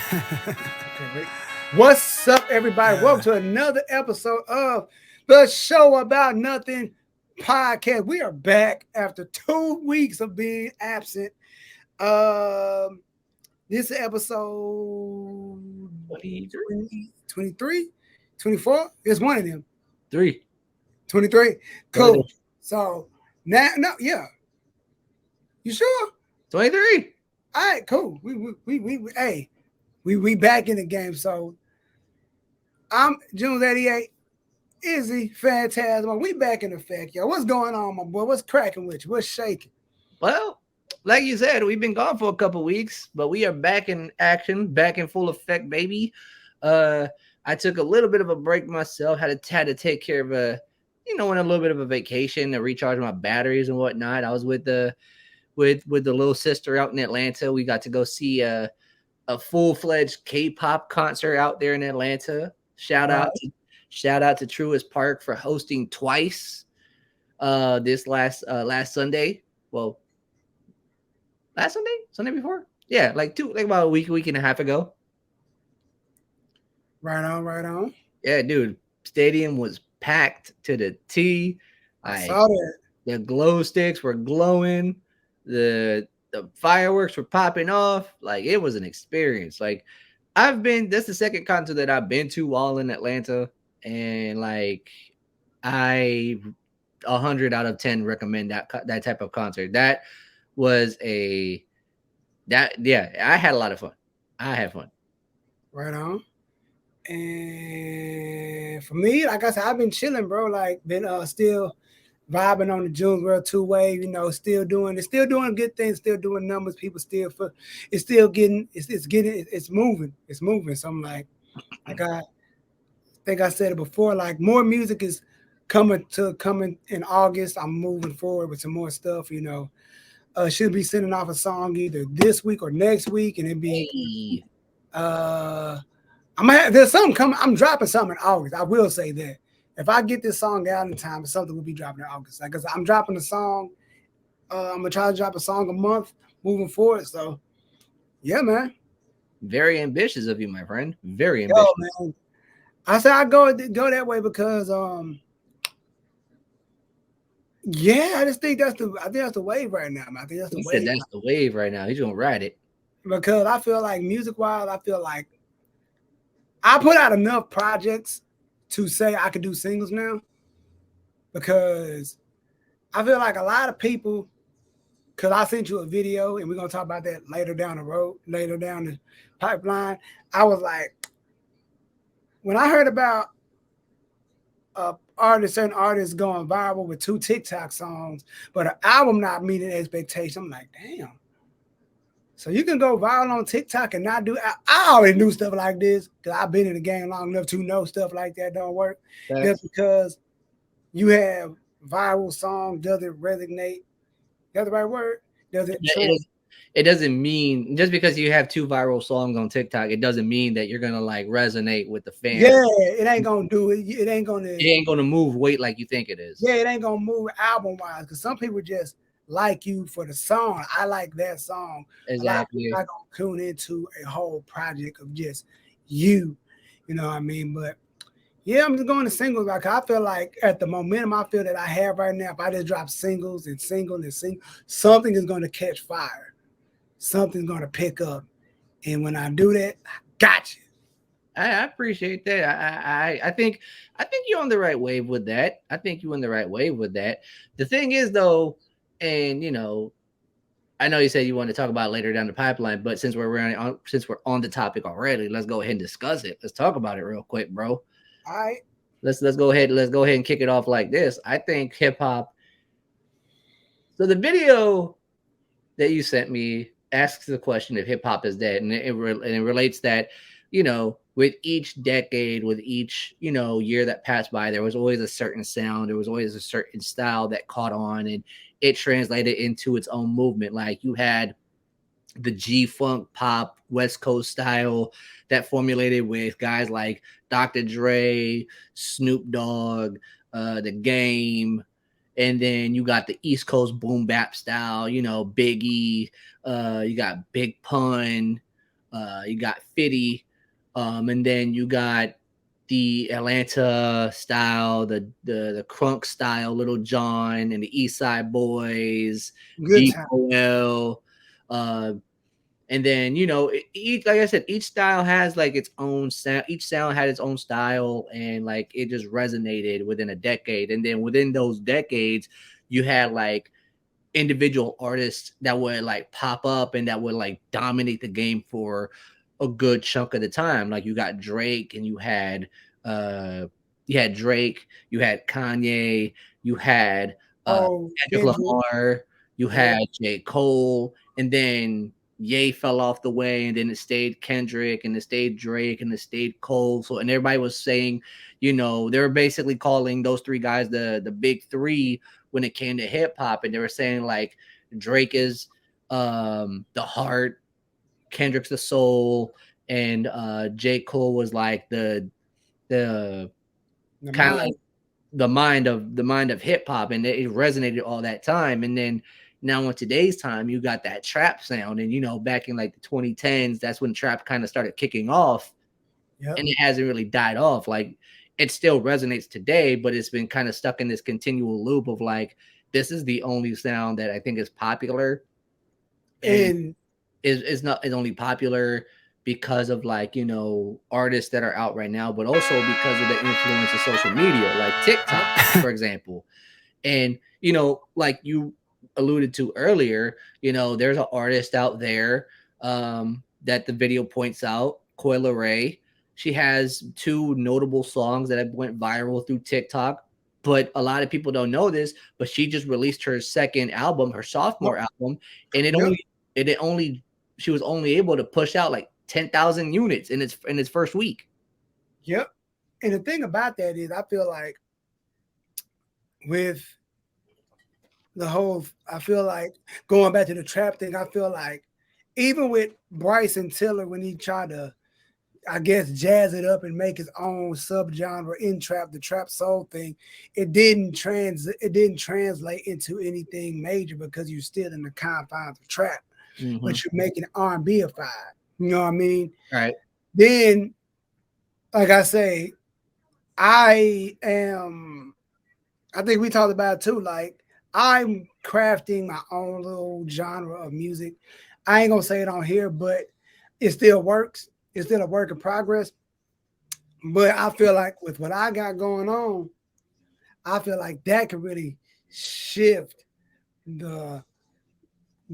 Okay, wait. What's up, everybody? Welcome to another episode of the Show About Nothing podcast. We are back after 2 weeks of being absent. Um, this is episode 23, 24. It's one of them. 23. Cool. So now, no, yeah. You sure? 23. All right, cool. Hey, we back in the game. So I'm JunesEightyEIght, Izzyphantasmo. We back in effect, yo. What's going on, my boy? What's cracking with you? What's shaking? Well, like you said, we've been gone for a couple weeks, but we are back in action, back in full effect, baby. I took a little bit of a break myself. Had to take care of on a little bit of a vacation to recharge my batteries and whatnot. I was with the little sister out in Atlanta. We got to go see a full-fledged K-pop concert out there in Atlanta. Shout out to Truist Park for hosting twice this last Sunday. Well, last Sunday before? Yeah, like about a week and a half ago. Right on. Yeah, dude. Stadium was packed to the T. I saw that. The glow sticks were glowing. The fireworks were popping off. Like, it was an experience. Like, that's the second concert that I've been to while in Atlanta. And like, I 100 out of 10 recommend that type of concert. I had a lot of fun. I had fun. Right on. And for me, like I said, I've been chilling, bro. Like, been still vibing on the June World 2 wave, still doing good things, still doing numbers. People it's moving. It's moving. So I'm like I think I said it before, like more music is coming in August. I'm moving forward with some more stuff, should be sending off a song either this week or next week, and it'd be there's something coming. I'm dropping something in August. I will say that. If I get this song out in time, something will be dropping in August. Like, 'cause I'm dropping a song. I'm gonna try to drop a song a month moving forward. So, yeah, man. Very ambitious of you, my friend. Very ambitious. Man. I said I go that way because yeah, I think that's the wave right now, man. I think that's the wave. That's the wave right now. He's gonna ride it. Because I feel like music wise, I feel like I put out enough projects to say I could do singles now, because I feel like a lot of people, because I sent you a video and we're going to talk about that later down the road, later down the pipeline. I was like, when I heard about certain artists going viral with 2 TikTok songs, but an album not meeting expectations, I'm like, damn. So you can go viral on TikTok and not do. I already knew stuff like this because I've been in the game long enough to know stuff like that don't work. Just because you have viral songs doesn't resonate. That's the right word. It doesn't mean just because you have 2 viral songs on TikTok, it doesn't mean that you're gonna like resonate with the fans. Yeah, it ain't gonna do it. It ain't gonna move weight like you think it is. Yeah, it ain't gonna move album wise because some people just like you for the song. I like that song. Exactly. I'm not gonna tune into a whole project of just you. You know what I mean? But yeah, I'm just going to singles. Like, I feel like at the momentum I feel that I have right now, if I just drop singles and single, something is going to catch fire. Something's going to pick up. And when I do that, I got you. I appreciate that. I think you're on the right wave with that. The thing is, though, and I know you said you want to talk about it later down the pipeline, but since we're on the topic already, let's go ahead and discuss it. Let's talk about it real quick, bro. All right. Let's go ahead and kick it off like this. I think hip hop. So the video that you sent me asks the question if hip hop is dead, and it relates that, with each decade, with each year that passed by, there was always a certain sound, there was always a certain style that caught on, and it translated into its own movement. Like, you had the G-Funk pop West Coast style that formulated with guys like Dr. Dre, Snoop Dogg, The Game, and then you got the East Coast boom bap style, Biggie, you got Big Pun, you got 50, and then you got the Atlanta style, the crunk style, Little John and the East Side Boys, Good time. D.O.L. Uh, and then each, like I said, each style has like its own sound. Each sound had its own style, and like it just resonated within a decade. And then within those decades, you had like individual artists that would like pop up and that would like dominate the game for a good chunk of the time. Like you got Drake, and uh Drake, you had Kanye, you had Oh, Kendrick Kendrick. Lamar, you Yeah. had J.Cole, and then Ye fell off the way, and then it stayed Kendrick, and it stayed Drake, and it stayed Cole. So, and everybody was saying, they were basically calling those three guys the big three when it came to hip hop, and they were saying like Drake is the heart, Kendrick's the soul, and J. Cole was like the The kind of mind. like the mind of hip hop, and it resonated all that time. And then now in today's time, you got that trap sound, and back in like the 2010s, that's when trap kind of started kicking off, Yep. and it hasn't really died off. Like it still resonates today, but it's been kind of stuck in this continual loop of like this is the only sound that I think is popular, and And is only popular because of like artists that are out right now, but also because of the influence of social media, like TikTok, for example. And like you alluded to earlier, there's an artist out there that the video points out, Coil Ray. She has two notable songs that have went viral through TikTok, but a lot of people don't know this. But she just released her second album, her oh, sophomore album, and yep. it only she was only able to push out like 10,000 units in its first week. Yep. And the thing about that is, I feel like with I feel like going back to the trap thing, I feel like even with Bryson Tiller, when he tried to, I guess, jazz it up and make his own subgenre in trap, the trap soul thing, it didn't translate into anything major because you're still in the confines of trap, Mm-hmm. but you're making R&Bified. You know what I mean? All right. Then, like I say, I am. I think we talked about it too. Like I'm crafting my own little genre of music. I ain't gonna say it on here, but it still works. It's still a work in progress. But I feel like with what I got going on, I feel like that could really shift the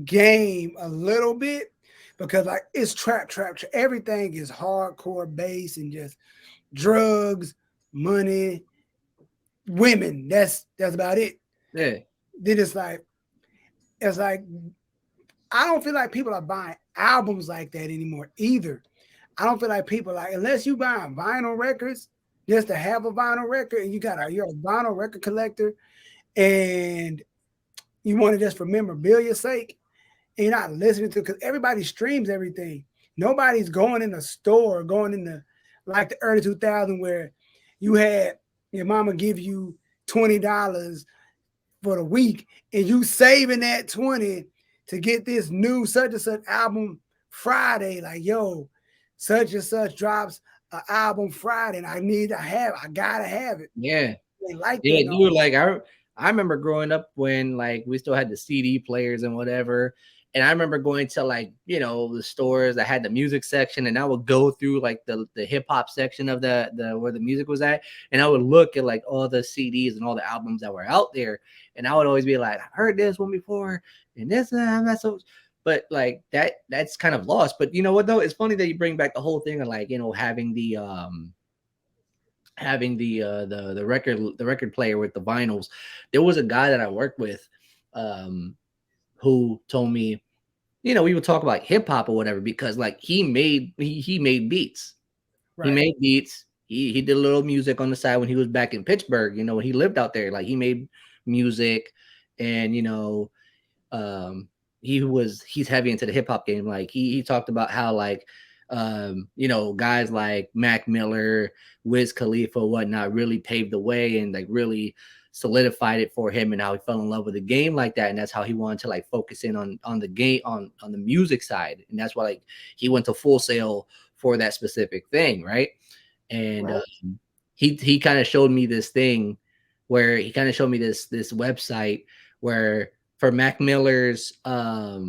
game a little bit because like it's trap. Everything is hardcore bass and just drugs, money, women. That's about it. Yeah. Then it's like I don't feel like people are buying albums like that anymore either. I don't feel like people like unless you buying vinyl records just to have a vinyl record and you're a vinyl record collector and you want it just for memorabilia's sake and you're not listening to because everybody streams everything. Nobody's going in the store, going in the like the early 2000s where you had your mama give you $20 for the week and you saving that 20 to get this new such and such album Friday, like yo, such and such drops an album Friday and I gotta have it. Yeah. They like Yeah, that no dude. Like I remember growing up when like we still had the CD players and whatever. And I remember going to like, the stores that had the music section, and I would go through like the hip hop section of the where the music was at. And I would look at like all the CDs and all the albums that were out there. And I would always be like, I've heard this one before, and this and that. So but like that's kind of lost. But you know what though? It's funny that you bring back the whole thing of like, having the record player with the vinyls. There was a guy that I worked with um who told me, we would talk about hip hop or whatever because like he made beats. He right. made beats. He did a little music on the side when he was back in Pittsburgh, when he lived out there. Like he made music, and um he's heavy into the hip hop game. Like he talked about how like guys like Mac Miller, Wiz Khalifa, whatnot really paved the way and like really solidified it for him and how he fell in love with the game like that. And that's how he wanted to like focus in on the game, on the music side. And that's why like he went to Full Sail for that specific thing. Right. And Right. he kind of showed me this thing where he kind of showed me this website where for Mac Miller's I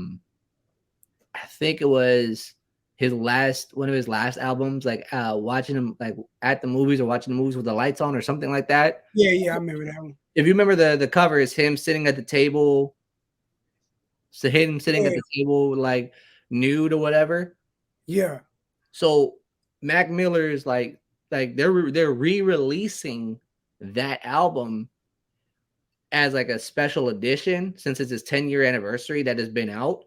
think it was his last one of his last albums, like watching him like at the movies or watching the movies with the lights on or something like that. Yeah, yeah, I remember that one. If you remember the cover is him sitting at the table, so him sitting at Yeah, the table like nude or whatever. yeah, So Mac Miller's like they're re-releasing that album as like a special edition since it's his 10-year anniversary that has been out.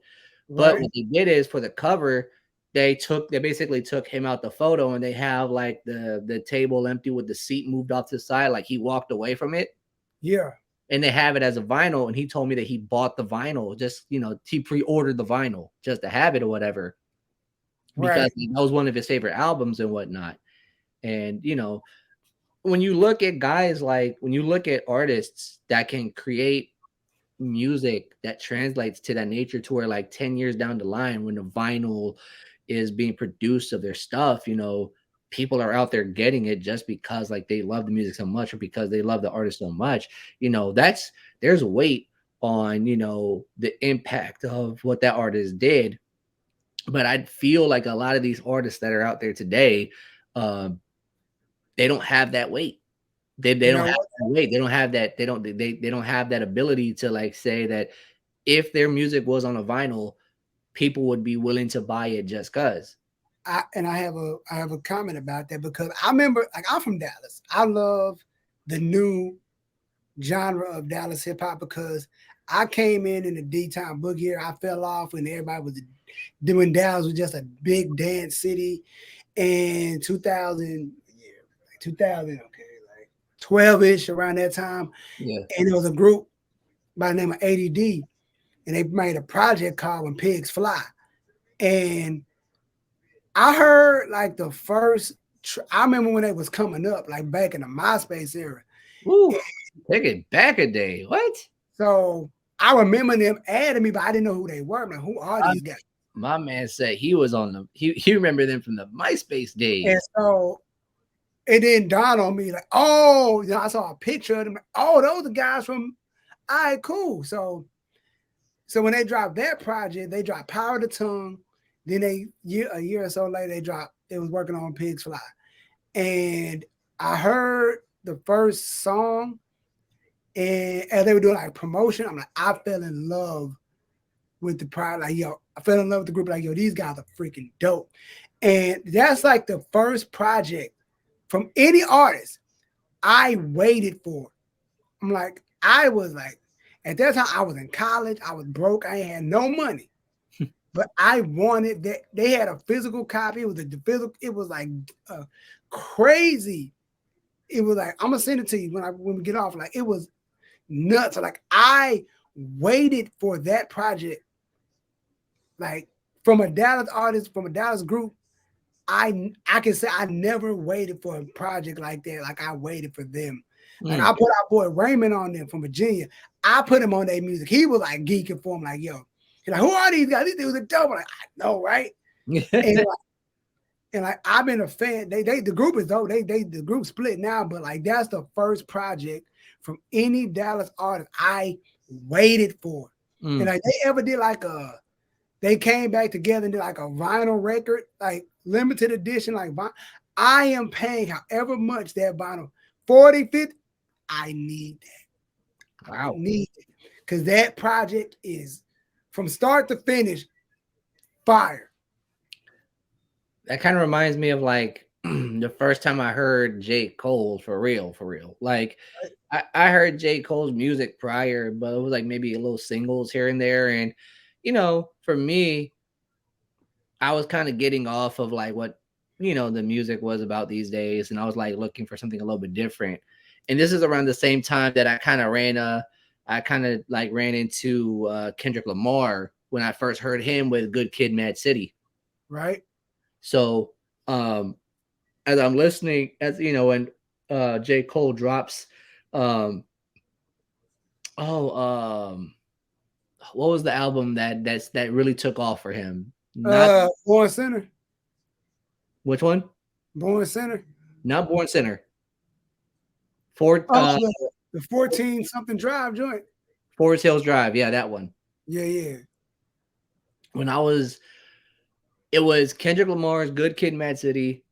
But right. what they did is for the cover, they basically took him out the photo and they have like the table empty with the seat moved off to the side, like he walked away from it. Yeah, And they have it as a vinyl. And he told me that he bought the vinyl, just he pre-ordered the vinyl just to have it or whatever, because right. that was one of his favorite albums and whatnot. And when you look at guys like when you look at artists that can create music that translates to that nature to where like 10 years down the line when the vinyl is being produced of their stuff, people are out there getting it just because like they love the music so much or because they love the artist so much. That's there's weight on the impact of what that artist did. But I feel like a lot of these artists that are out there today, um they don't have that weight. They You don't know have what? that weight. They don't have that. They don't have that ability to like say that if their music was on a vinyl, people would be willing to buy it just cause. I have a comment about that because I remember, like, I'm from Dallas. I love the new genre of Dallas hip hop because I came in the D Town Boogie era. I fell off when everybody was doing Dallas was just a big dance city in 2000, yeah, like 2000, okay, like 12 ish around that time. Yeah. And there was a group by the name of ADD, and they made a project called When Pigs Fly. And I heard like the first, I remember when they was coming up, like back in the MySpace era. Woo. Take it back a day. What? So I remember them adding me, but I didn't know who they were. I'm like, who are My, these guys? my man said he was on he remember them from the MySpace And days. so it didn't dawn on me like, oh, I saw a picture of them. Like, oh, those are guys from. All right, cool. So when they dropped that project, they dropped Power the Tongue. Then a year or so later, they was working on Pigs Fly. And I heard the first song, and as they were doing like promotion, I'm like, I fell in love with the project. Like, yo, I fell in love with the group. Like, yo, these guys are freaking dope. And that's like the first project from any artist I waited for. I'm like, I was like, at that time I was in college. I was broke. I had no money, but I wanted that. They had a physical copy. It was the physical. It was like crazy. It was like, I'm gonna send it to you when we get off. Like, it was nuts. Like, I waited for that project. Like, from a Dallas artist, from a Dallas group, I can say I never waited for a project like that. Like, I waited for them. Like, Mm. I put our boy Raymond on them from Virginia. I put him on their music. He was like geeking for him, like, yo, he's like, who are these guys? These dudes are dope. I'm like, I know, right? And like I've been a fan. They the group is dope. The group split now, but like that's the first project from any Dallas artist I waited for. And Mm. like they ever did like they came back together and did like a vinyl record, like limited edition, like I am paying however much that vinyl, 40, 50. I need that. I Wow. need it. Because that project is from start to finish fire. That kind of reminds me of like the first time I heard J.Cole for real, for real. Like I heard J.Cole's music prior, but it was like maybe a little singles here and there. And for me, I was kind of getting off of like what the music was about these days, and I was like looking for something a little bit different. And this is around the same time that I kind of like ran into Kendrick Lamar when I first heard him with Good Kid, Mad City. Right? So um as I'm listening, as when J. Cole drops um Oh, what was the album that really took off for him? Not Born Center. which one? Born Center. Not Born Center. Fort Oh, the 14 something drive joint. Forest Hills Drive. Yeah, that one. Yeah, yeah. When I was, it was Kendrick Lamar's "Good Kid, Mad City"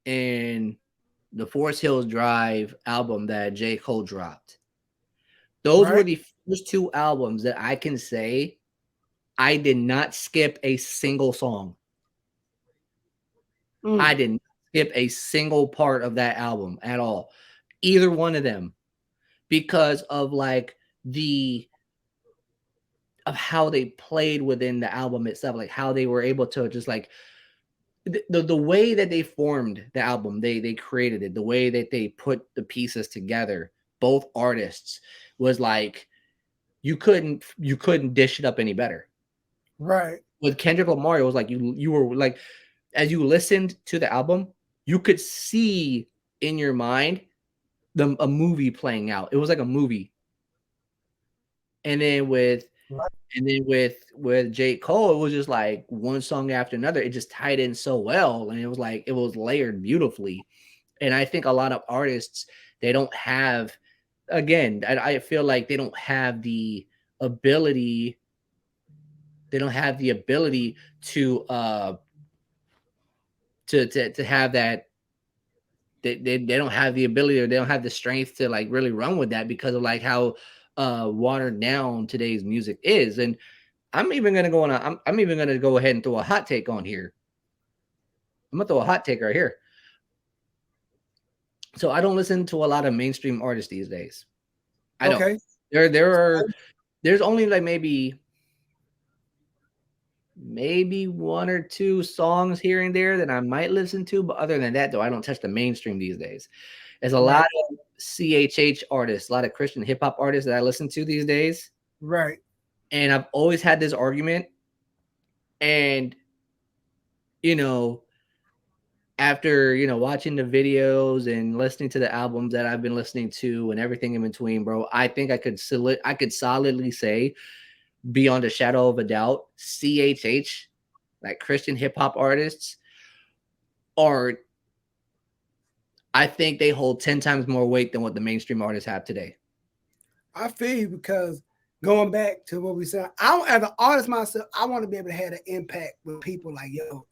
and the Forest Hills Drive album that J.Cole dropped. Those were Right. the first two albums that I can say I did not skip a single song. I Mm. didn't skip a single part of that album at all. Either one of them. Because of like the of how they played within the album itself, like how they were able to just like the way that they formed the album, they created it, the way that they put the pieces together, both artists was like you couldn't dish it up any better. Right. With Kendrick Lamar, it was like you were like as you listened to the album, you could see in your mind a movie playing out. It was like a movie. And then with Right. with J.Cole, it was just like one song after another. It just tied in so well, and it was like it was layered beautifully. And I think a lot of artists they don't have. Again, I feel like they don't have the ability. They don't have the ability to have that. They don't have the ability or they don't have the strength to like really run with that because of like how watered down today's music is. And I'm even gonna go on. I'm even gonna go ahead and throw a hot take on here. I'm gonna throw a hot take right here. So I don't listen to a lot of mainstream artists these days. I don't. Okay. There's only like maybe one or two songs here and there that I might listen to, but other than that, though, I don't touch the mainstream these days. There's a lot Right. of CHH artists, a lot of Christian hip hop artists that I listen to these days, Right. and I've always had this argument. And you know, after watching the videos and listening to the albums that I've been listening to and everything in between, bro, I think I could solidly say beyond a shadow of a doubt, CHH, like Christian hip hop artists, are I think they hold 10 times more weight than what the mainstream artists have today. I feel you because going back to what we said, as an artist myself, I want to be able to have an impact with people like, yo,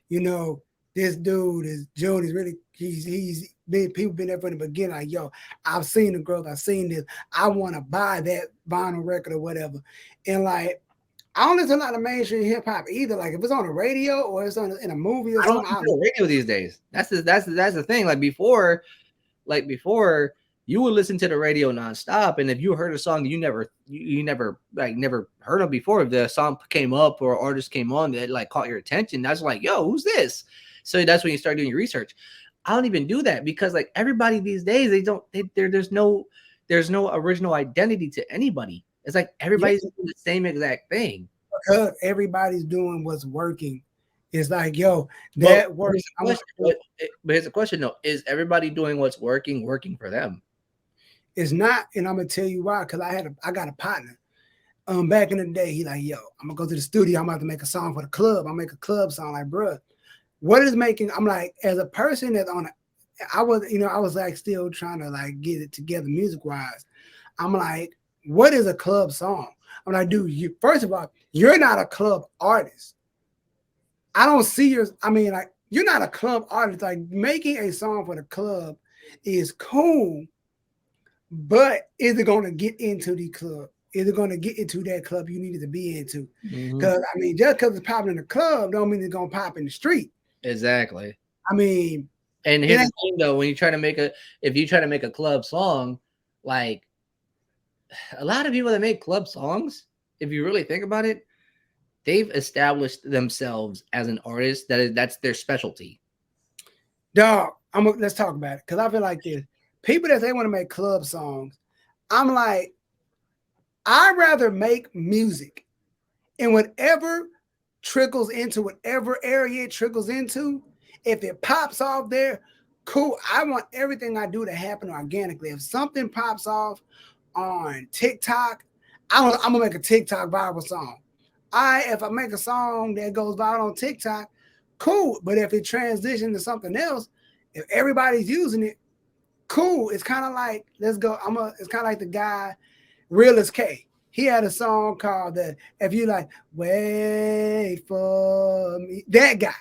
you know, this dude is June is really he's been people been there from the beginning. Like, yo, I've seen the growth, I've seen this. I want to buy that vinyl record or whatever. And like I don't listen to a lot of mainstream hip hop either. Like if it's on the radio or it's on in a movie or I don't something, listen to the radio these days. That's the thing. Like before, you would listen to the radio nonstop, and if you heard a song you never heard of before, if the song came up or artist came on that like caught your attention, that's like, yo, who's this? So that's when you start doing your research. I don't even do that because like everybody these days, there's no original identity to anybody. It's like yeah, everybody's doing the same exact thing. because everybody's doing what's working. It's like, yo, But that works. here's the question. But here's the question though: is everybody doing what's working for them? It's not, and I'm gonna tell you why. Because I got a partner. Back in the day, he like, yo, I'm gonna go to the studio. I'm about to make a song for the club. I'll make a club song. Like, bruh, what is making? I'm like, as a person that's on, I was like still trying to like get it together music wise. I'm like, what is a club song? I'm like, dude, you first of all, you're not a club artist. I don't see your. I mean, like, you're not a club artist. Like, making a song for the club is cool, but is it going to get into the club? Is it going to get into that club you needed to be into? Mm-hmm. Because I mean, just because it's popping in the club, don't mean it's going to pop in the street. Exactly. I mean, And here's the thing, though: when you try to if you try to make a club song, like a lot of people that make club songs, if you really think about it, they've established themselves as an artist. That's their specialty. dog, let's talk about it because I feel like this. People that they want to make club songs, I'm like, I'd rather make music and whatever trickles into whatever area it trickles into, if it pops off there, cool. I want everything I do to happen organically. If something pops off on TikTok, I'm gonna make a TikTok viral song. If I make a song that goes viral on TikTok, cool. But if it transitions to something else, if everybody's using it, cool. It's kind of like let's go. It's kind of like the guy, Realist K. He had a song called the If You Like Wait for Me. That guy,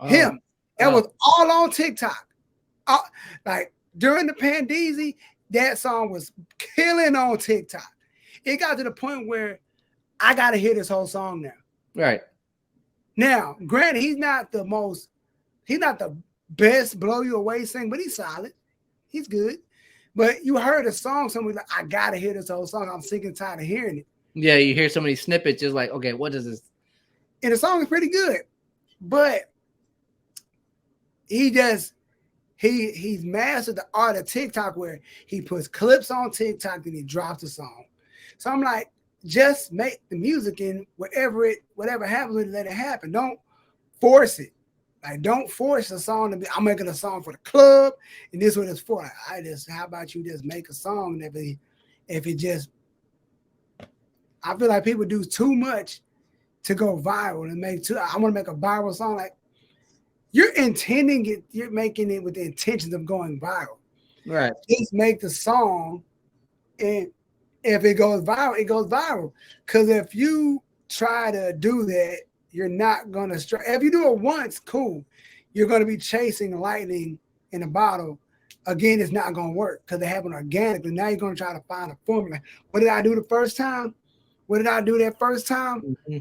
him. That was all on TikTok. Like during the pandemic, that song was killing on TikTok. It got to the point where I gotta hear this whole song now. Right. Now, granted, he's not the best blow you away singer, but he's solid. He's good. But you heard a song, somebody like, I gotta hear this whole song. I'm sick and tired of hearing it. Yeah, you hear so many snippets, just like, okay, what is this? And the song is pretty good, but he's mastered the art of TikTok where he puts clips on TikTok and he drops the song. So I'm like, just make the music and whatever happens with it, let it happen. Don't force it. Like, don't force a song to be. I'm making a song for the club, and this is what it's for. How about you just make a song that if it just. I feel like people do too much to go viral and I want to make a viral song. Like, you're intending it, you're making it with the intentions of going viral. Right. Just make the song, and if it goes viral, it goes viral. Because if you try to do that, you're not gonna strike. If you do it once, cool. You're gonna be chasing lightning in a bottle. Again, it's not gonna work because it happened organically. Now you're gonna try to find a formula. What did I do the first time? What did I do that first time? Mm-hmm.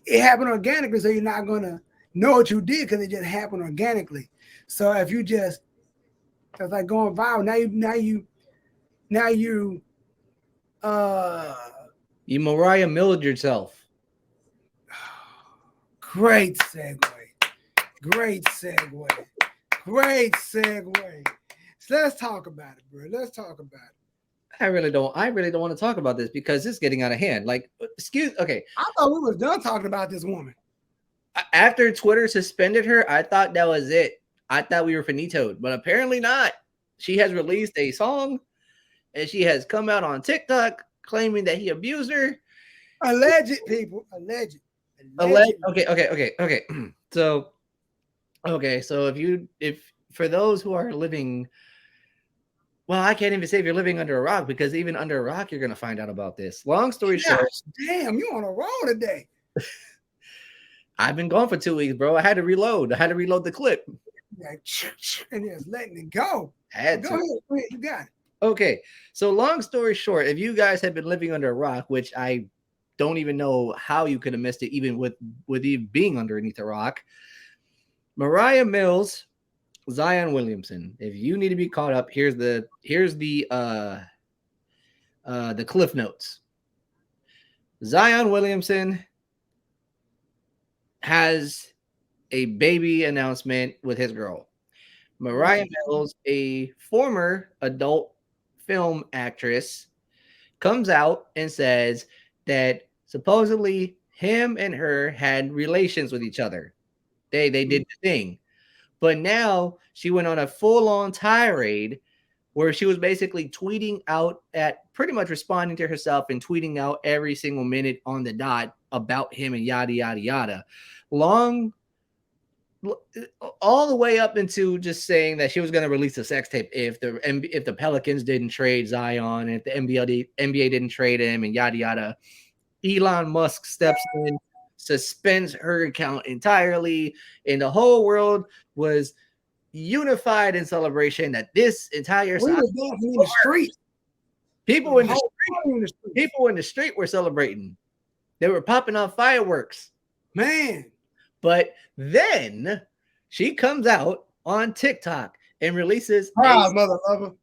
It happened organically, so you're not gonna know what you did because it just happened organically. So if you it's like going viral. You Mariah Milled yourself. Great segue. So let's talk about it, bro. Let's talk about it. I really don't want to talk about this because it's getting out of hand. Like, okay. I thought we were done talking about this woman. After Twitter suspended her, I thought that was it. I thought we were finitoed, but apparently not. She has released a song, and she has come out on TikTok claiming that he abused her. Alleged, people. Alleged. Okay. So if for those who are living, well, I can't even say if you're living under a rock, because even under a rock, you're gonna find out about this. Long story short, damn, you on a roll today. I've been gone for 2 weeks, bro. I had to reload the clip. Like, and just letting it go. Go ahead, you got it. Okay, so long story short, if you guys have been living under a rock, which I don't even know how you could have missed it, even with you being underneath a rock, Mariah Mills, Zion Williamson. If you need to be caught up, here's the cliff notes. Zion Williamson has a baby announcement with his girl. Mariah Mills, a former adult film actress, comes out and says that supposedly him and her had relations with each other. They did the thing. But now she went on a full-on tirade where she was basically tweeting out pretty much responding to herself and tweeting out every single minute on the dot about him and yada, yada, yada. All the way up into just saying that she was going to release a sex tape if the Pelicans didn't trade Zion, and if the NBA didn't trade him, and yada, yada. Elon Musk steps in, suspends her account entirely, and the whole world was unified in celebration that this entire we was dancing in the street. People in the street were celebrating. They were popping off fireworks. Man. But then she comes out on TikTok and releases mother lover.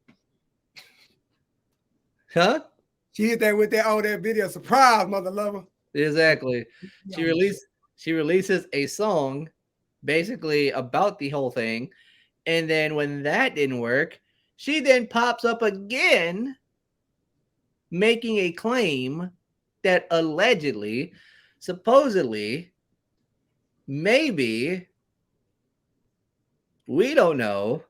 Huh? She hit that with that video. Surprise, mother lover. Exactly. She releases a song basically about the whole thing. And then when that didn't work, she then pops up again making a claim that allegedly, supposedly, maybe, we don't know,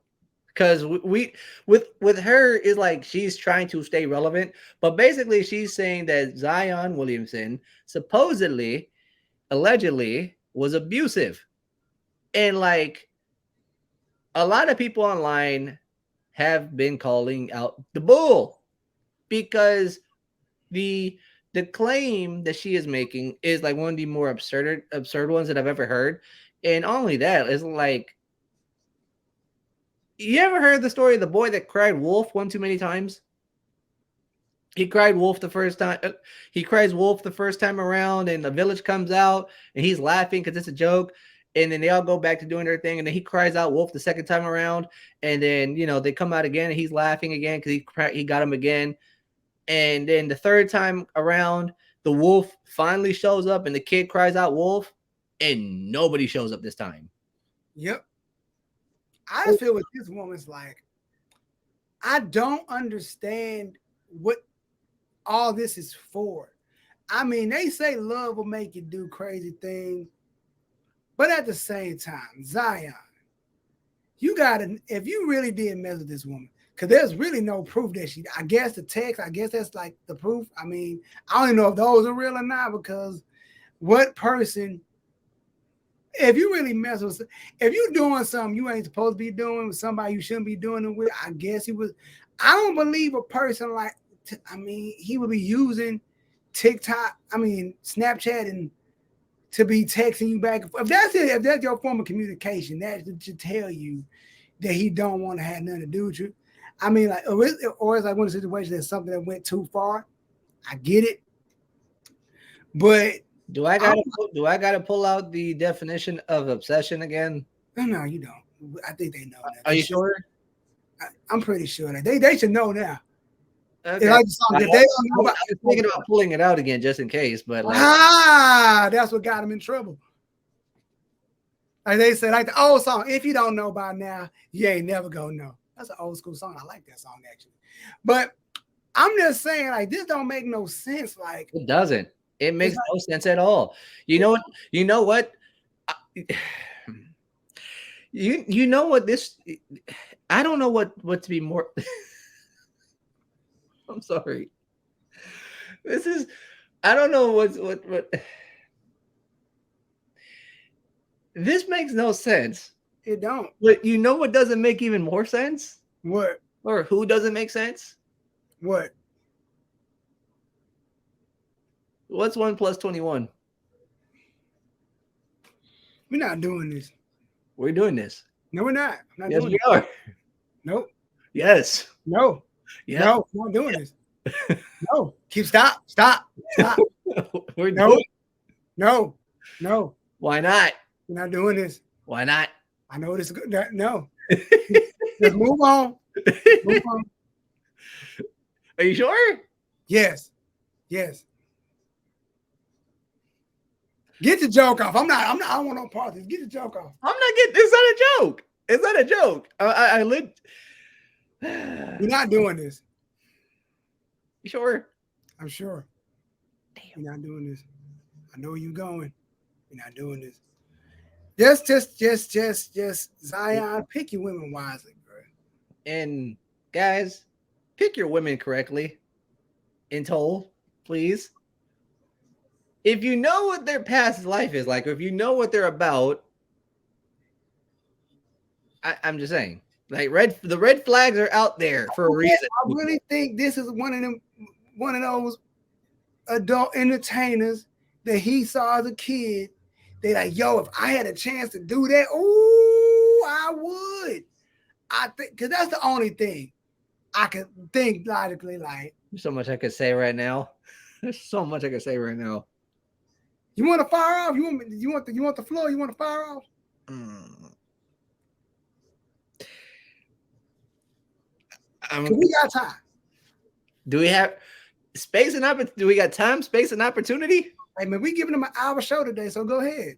because we with her is like she's trying to stay relevant, but basically she's saying that Zion Williamson supposedly, allegedly was abusive, and like a lot of people online have been calling out the bull because the the claim that she is making is like one of the more absurd ones that I've ever heard. And only that is like, you ever heard the story of the boy that cried wolf one too many times? He cried wolf the first time. He cries wolf the first time around, and the village comes out, and he's laughing because it's a joke. And then they all go back to doing their thing, and then he cries out wolf the second time around, and then they come out again, and he's laughing again because he got him again. And then the third time around, the wolf finally shows up, and the kid cries out wolf, and nobody shows up this time. Yep. I just feel with this woman's like, I don't understand what all this is for. I mean, they say love will make you do crazy things, but at the same time, Zion, you gotta, if you really did mess with this woman, because there's really no proof that she, I guess the text, I guess that's like the proof. I mean, I don't even know if those are real or not, because what person, if you really mess with, if you're doing something you ain't supposed to be doing with somebody you shouldn't be doing it with, I guess he was. I don't believe a person like, I mean, he would be using TikTok, I mean, Snapchat, and to be texting you back. If that's it, if that's your form of communication, that should tell you that he don't want to have nothing to do with you. I mean, like, or it's like one of the situations that's something that went too far. I get it, but Do I gotta pull out the definition of obsession again? no, you don't. I think they know that. Are They you should. sure? I'm pretty sure that they should know now. It's Okay. like the song, if they don't know about, I was thinking about pulling it out again just in case, but like, that's what got him in trouble. Like they said, like the old song, if you don't know by now, you ain't never gonna know. That's an old school song. I like that song actually. But I'm just saying, like, this don't make no sense. Like, it doesn't. It makes like, no sense at all. You know what? You know what? You know what this? I don't know what to be more. I'm sorry. This is. I don't know what. This makes no sense. it don't. But you know what doesn't make even more sense? What? Or who doesn't make sense? What? What's 1 plus 21? We're not doing this. We're doing this. No, we're not. I'm not Yes, doing we it. are. Nope. Yes. No. Yeah. No, we're not doing this. No. Stop. We're No. doing. No. No. Why not? We're not doing this. Why not? I know this is good. No. Just move on. Move on. Are you sure? Yes. Yes. Get the joke off. I don't want no part of this. Get the joke off. I'm not getting. It's not a joke. It's not a joke. I lit. We're not doing this. You sure? I'm sure. Damn. We're not doing this. I know where you're going. We're not doing this. Just Zion, pick your women wisely, bro. And guys, pick your women correctly. In toll, please. If you know what their past life is like, or if you know what they're about, I'm just saying, like the red flags are out there for a reason. I really think this is one of those adult entertainers that he saw as a kid. They like, yo, if I had a chance to do that, ooh, I would. I think because that's the only thing I could think logically. Like, There's so much I could say right now. There's so much I could say right now. you want to fire off? You want the floor? You want to fire off? We got time. Do we have space and opportunity? Do we got time, space, and opportunity? Hey man, we giving them an hour show today, so go ahead.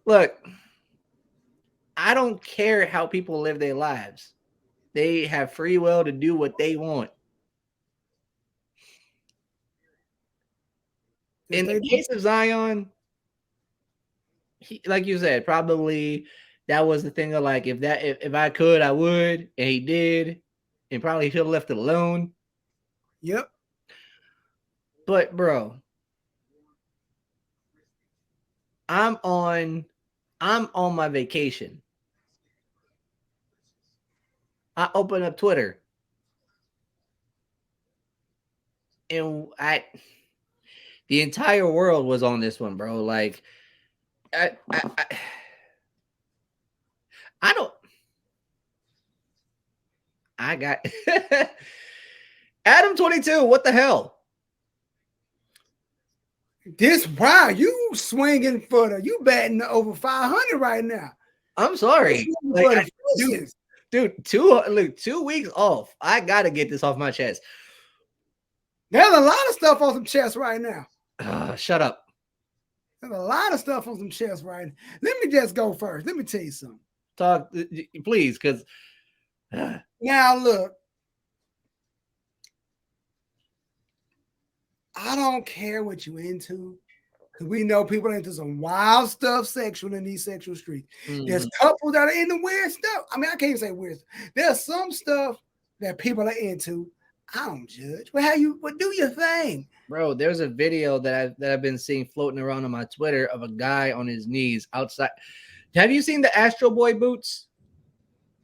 Look, I don't care how people live their lives. They have free will to do what they want. In the case of Zion, like you said, probably that was the thing of like if I could, I would, and he did, and probably should have left it alone. Yep. But bro, I'm on I'm on my vacation. I open up Twitter and the entire world was on this one, bro. Like I I I, I don't I got Adam 22, what the hell? Wow, you swinging for you batting over 500 right now. I'm sorry. Like, dude, 2 weeks off. I gotta get this off my chest. There's a lot of stuff on some chest right now. Shut up. There's a lot of stuff on some chest right now. Let me just go first. Let me tell you something. Talk, please, because now look, I don't care what you into, because we know people are into some wild stuff sexual in these sexual streets. Mm-hmm. There's couples that are into weird stuff. I mean, I can't even say weird stuff. There's some stuff that people are into. I don't judge. Well, do your thing. Bro, there's a video that I've been seeing floating around on my Twitter of a guy on his knees outside. Have you seen the Astro Boy boots?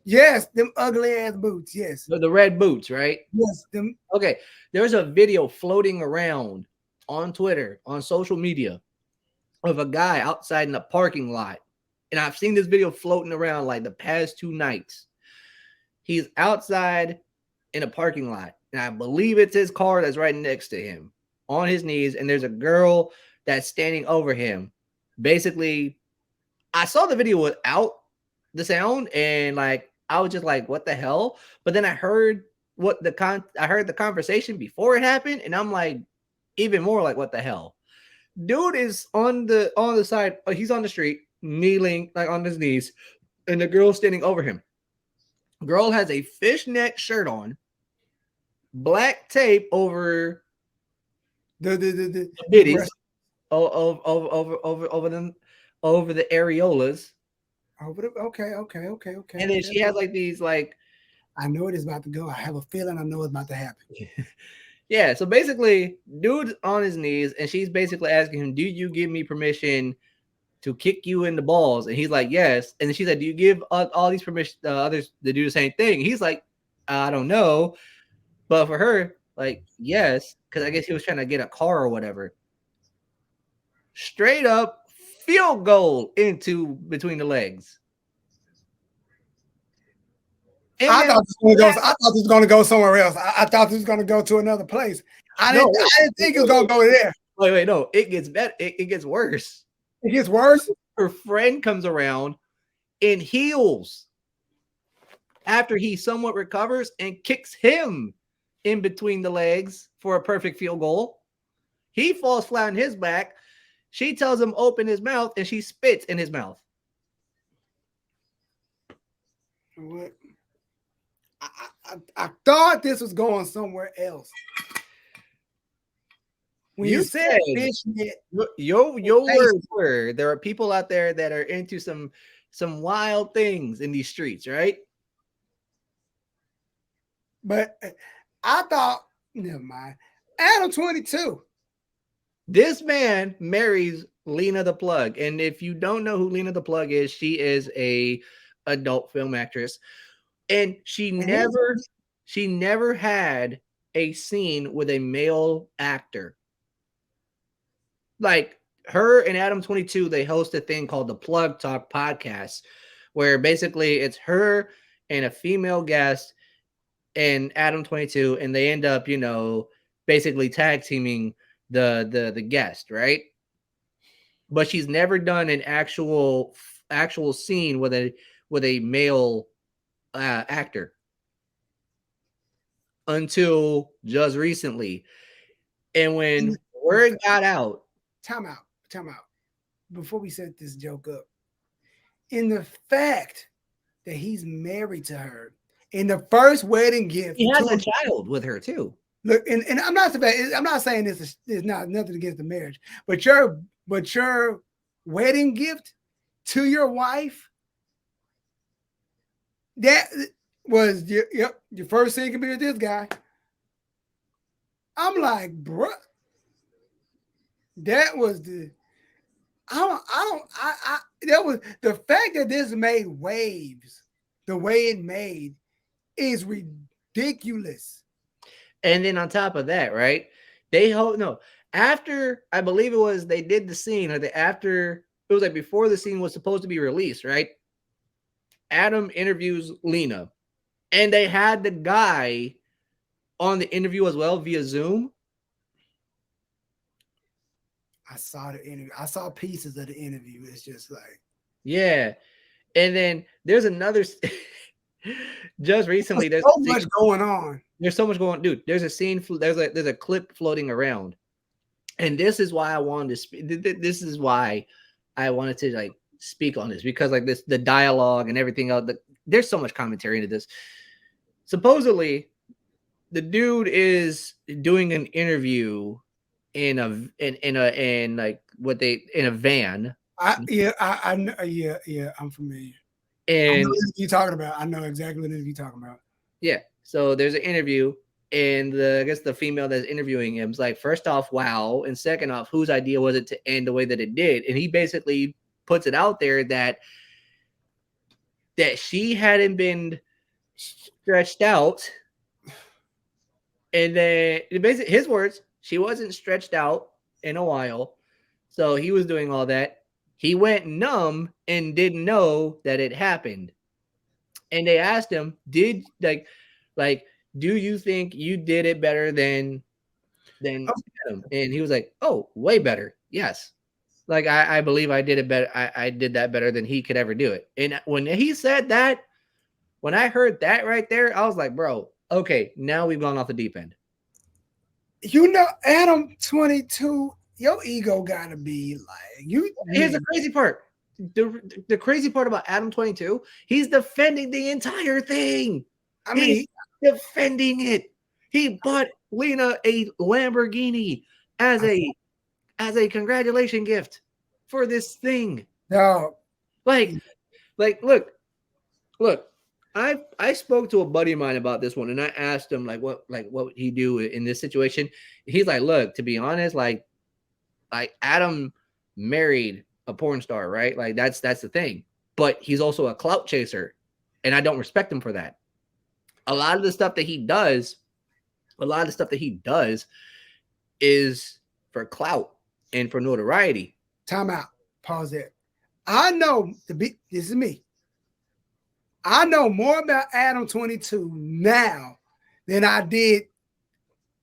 Yes, them ugly ass boots. Yes. The red boots, right? Yes. Them. Okay. There's a video floating around on Twitter, on social media, of a guy outside in a parking lot. And I've seen this video floating around like the past 2 nights. He's outside in a parking lot. And I believe it's his car that's right next to him on his knees. And there's a girl that's standing over him. Basically, I saw the video without the sound and like, I was just like, what the hell? But then I heard the conversation before it happened. And I'm like, even more like, what the hell? Dude is on the side. He's on the street, kneeling like on his knees, and the girl's standing over him. Girl has a fishnet shirt on, black tape over the bitties, over the areolas. Okay. And then she has like these like. I know it is about to go. I have a feeling I know it's about to happen. Yeah, so basically, dude's on his knees, and she's basically asking him, do you give me permission to kick you in the balls? And he's like, yes. And she said, do you give all these permission others to do the same thing? He's like, I don't know. But for her, like, yes, because I guess he was trying to get a car or whatever. Straight up field goal into between the legs. I thought this was going to go somewhere else. I thought this was going to go to another place. I didn't think it was going to go there. Wait, no. It gets better. It gets worse. It gets worse? Her friend comes around in heels after he somewhat recovers and kicks him in between the legs for a perfect field goal. He falls flat on his back. She tells him open his mouth, and she spits in his mouth. What? I thought this was going somewhere else. When you said fishnet, your words were there are people out there that are into some wild things in these streets, right? But I thought, never mind. Adam 22. This man marries Lena the Plug, and if you don't know who Lena the Plug is, she is a adult film actress. And she never had a scene with a male actor. Like her and Adam 22, they host a thing called the Plug Talk podcast, where basically it's her and a female guest and Adam 22, and they end up, basically tag teaming the guest, right? But she's never done an actual scene with a male actor until just recently. And when word got out, time out before we set this joke up, in the fact that he's married to her, in the first wedding gift, he has a child with her too. Look, and I'm not saying this is not nothing against the marriage, but your wedding gift to your wife, that was your first thing could be with this guy. I'm like, bruh, that was the that was the fact that this made waves the way it made is ridiculous. And then on top of that, right? They hope no. After I believe it was they did the scene, or the after it was like before the scene was supposed to be released, right? Adam interviews Lena, and they had the guy on the interview as well via Zoom. I saw the interview. I saw pieces of the interview. It's just like, yeah. And then there's another just recently there's there's so much going on. There's so much going on, dude. There's a scene, there's a clip floating around. And this is why I wanted to speak. This is why I wanted to like speak on this, because like this, the dialogue and everything else, there's so much commentary into this. Supposedly, the dude is doing an interview in like what they in a van. Yeah, I'm familiar. I know And what you're talking about. I know exactly what you're talking about. yeah, so there's an interview, and I guess the female that's interviewing him is like, first off, wow, and second off, whose idea was it to end the way that it did? And he basically puts it out there that she hadn't been stretched out, and then basically his words, she wasn't stretched out in a while, so he was doing all that. He went numb and didn't know that it happened. And they asked him, did like do you think you did it better than Adam? And he was like, oh, way better. Yes. Like I believe I did it better. I did that better than he could ever do it. And when he said that, when I heard that right there, I was like, bro, okay, now we've gone off the deep end. You know, Adam 22, your ego gotta be like you. Here's the crazy part. The crazy part about Adam 22, he's defending the entire thing. I mean, he's defending it. He bought Lena a Lamborghini as a congratulation gift for this thing. No, Like look. I spoke to a buddy of mine about this one, and I asked him what would he do in this situation. He's like, look, to be honest, like Adam married a porn star, right? Like that's the thing. But he's also a clout chaser, and I don't respect him for that. A lot of the stuff that he does is for clout and for notoriety. Time out. Pause there. I know this is me. I know more about Adam 22 now than I did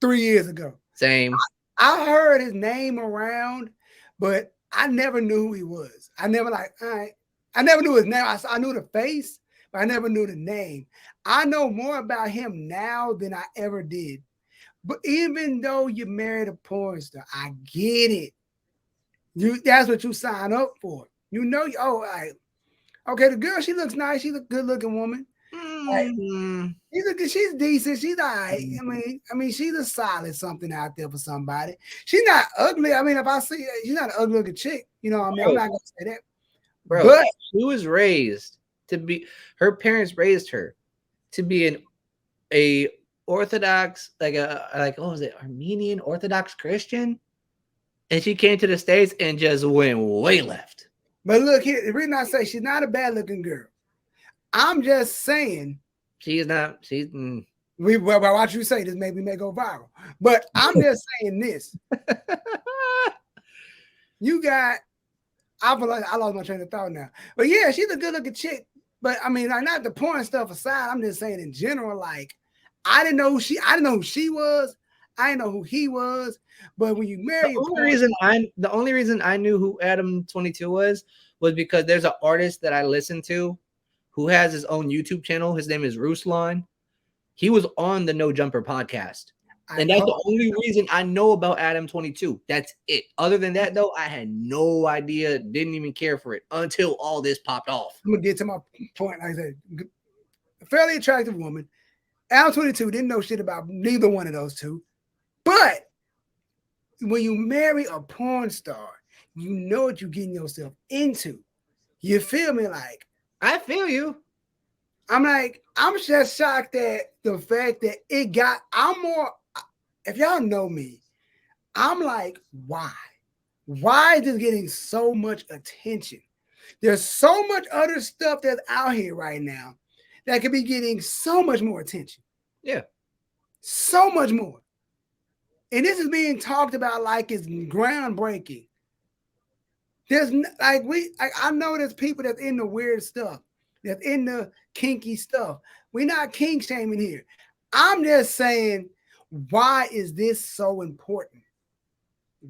3 years ago. Same. I heard his name around, but I never knew who he was. I never I never knew his name. I knew the face, but I never knew the name. I know more about him now than I ever did. But even though you married a porn star, I get it. That's what you sign up for. You know, okay, the girl, she looks nice. She's a good-looking woman. She's decent. She's all right. I mean, she's a solid something out there for somebody. She's not ugly. I mean, if I see her, she's not an ugly-looking chick. You know what I mean? I'm not gonna say that. Bro, but she was raised to be. Her parents raised her to be a Orthodox, what was it, Armenian Orthodox Christian, and she came to the States and just went way left. But look here, the reason I say she's not a bad-looking girl, I'm just saying she's not. Well, watch you say this, maybe may go viral. But I'm just saying this. You got. I lost my train of thought now. But yeah, she's a good-looking chick. But I mean, like, not the porn stuff aside. I'm just saying in general, like, I didn't know who she was. I didn't know who he was. But when you marry, the only reason I knew who Adam 22 was because there's an artist that I listen to who has his own YouTube channel. His name is Ruslan. He was on the No Jumper podcast. And that's the only reason I know about Adam 22. That's it. Other than that, though, I had no idea, didn't even care for it until all this popped off. I'm going to get to my point. Like I said, a fairly attractive woman. Adam 22 didn't know shit about neither one of those two. But when you marry a porn star, you know what you're getting yourself into. You feel me? Like, I feel you. I'm like, I'm just shocked at the fact that it got, I'm more, if y'all know me, I'm like, why? Why is this getting so much attention? There's so much other stuff that's out here right now that could be getting so much more attention. Yeah. So much more. And this is being talked about like it's groundbreaking. There's like I know there's people that's in the weird stuff, that's in the kinky stuff. We're not kink shaming here. I'm just saying, why is this so important?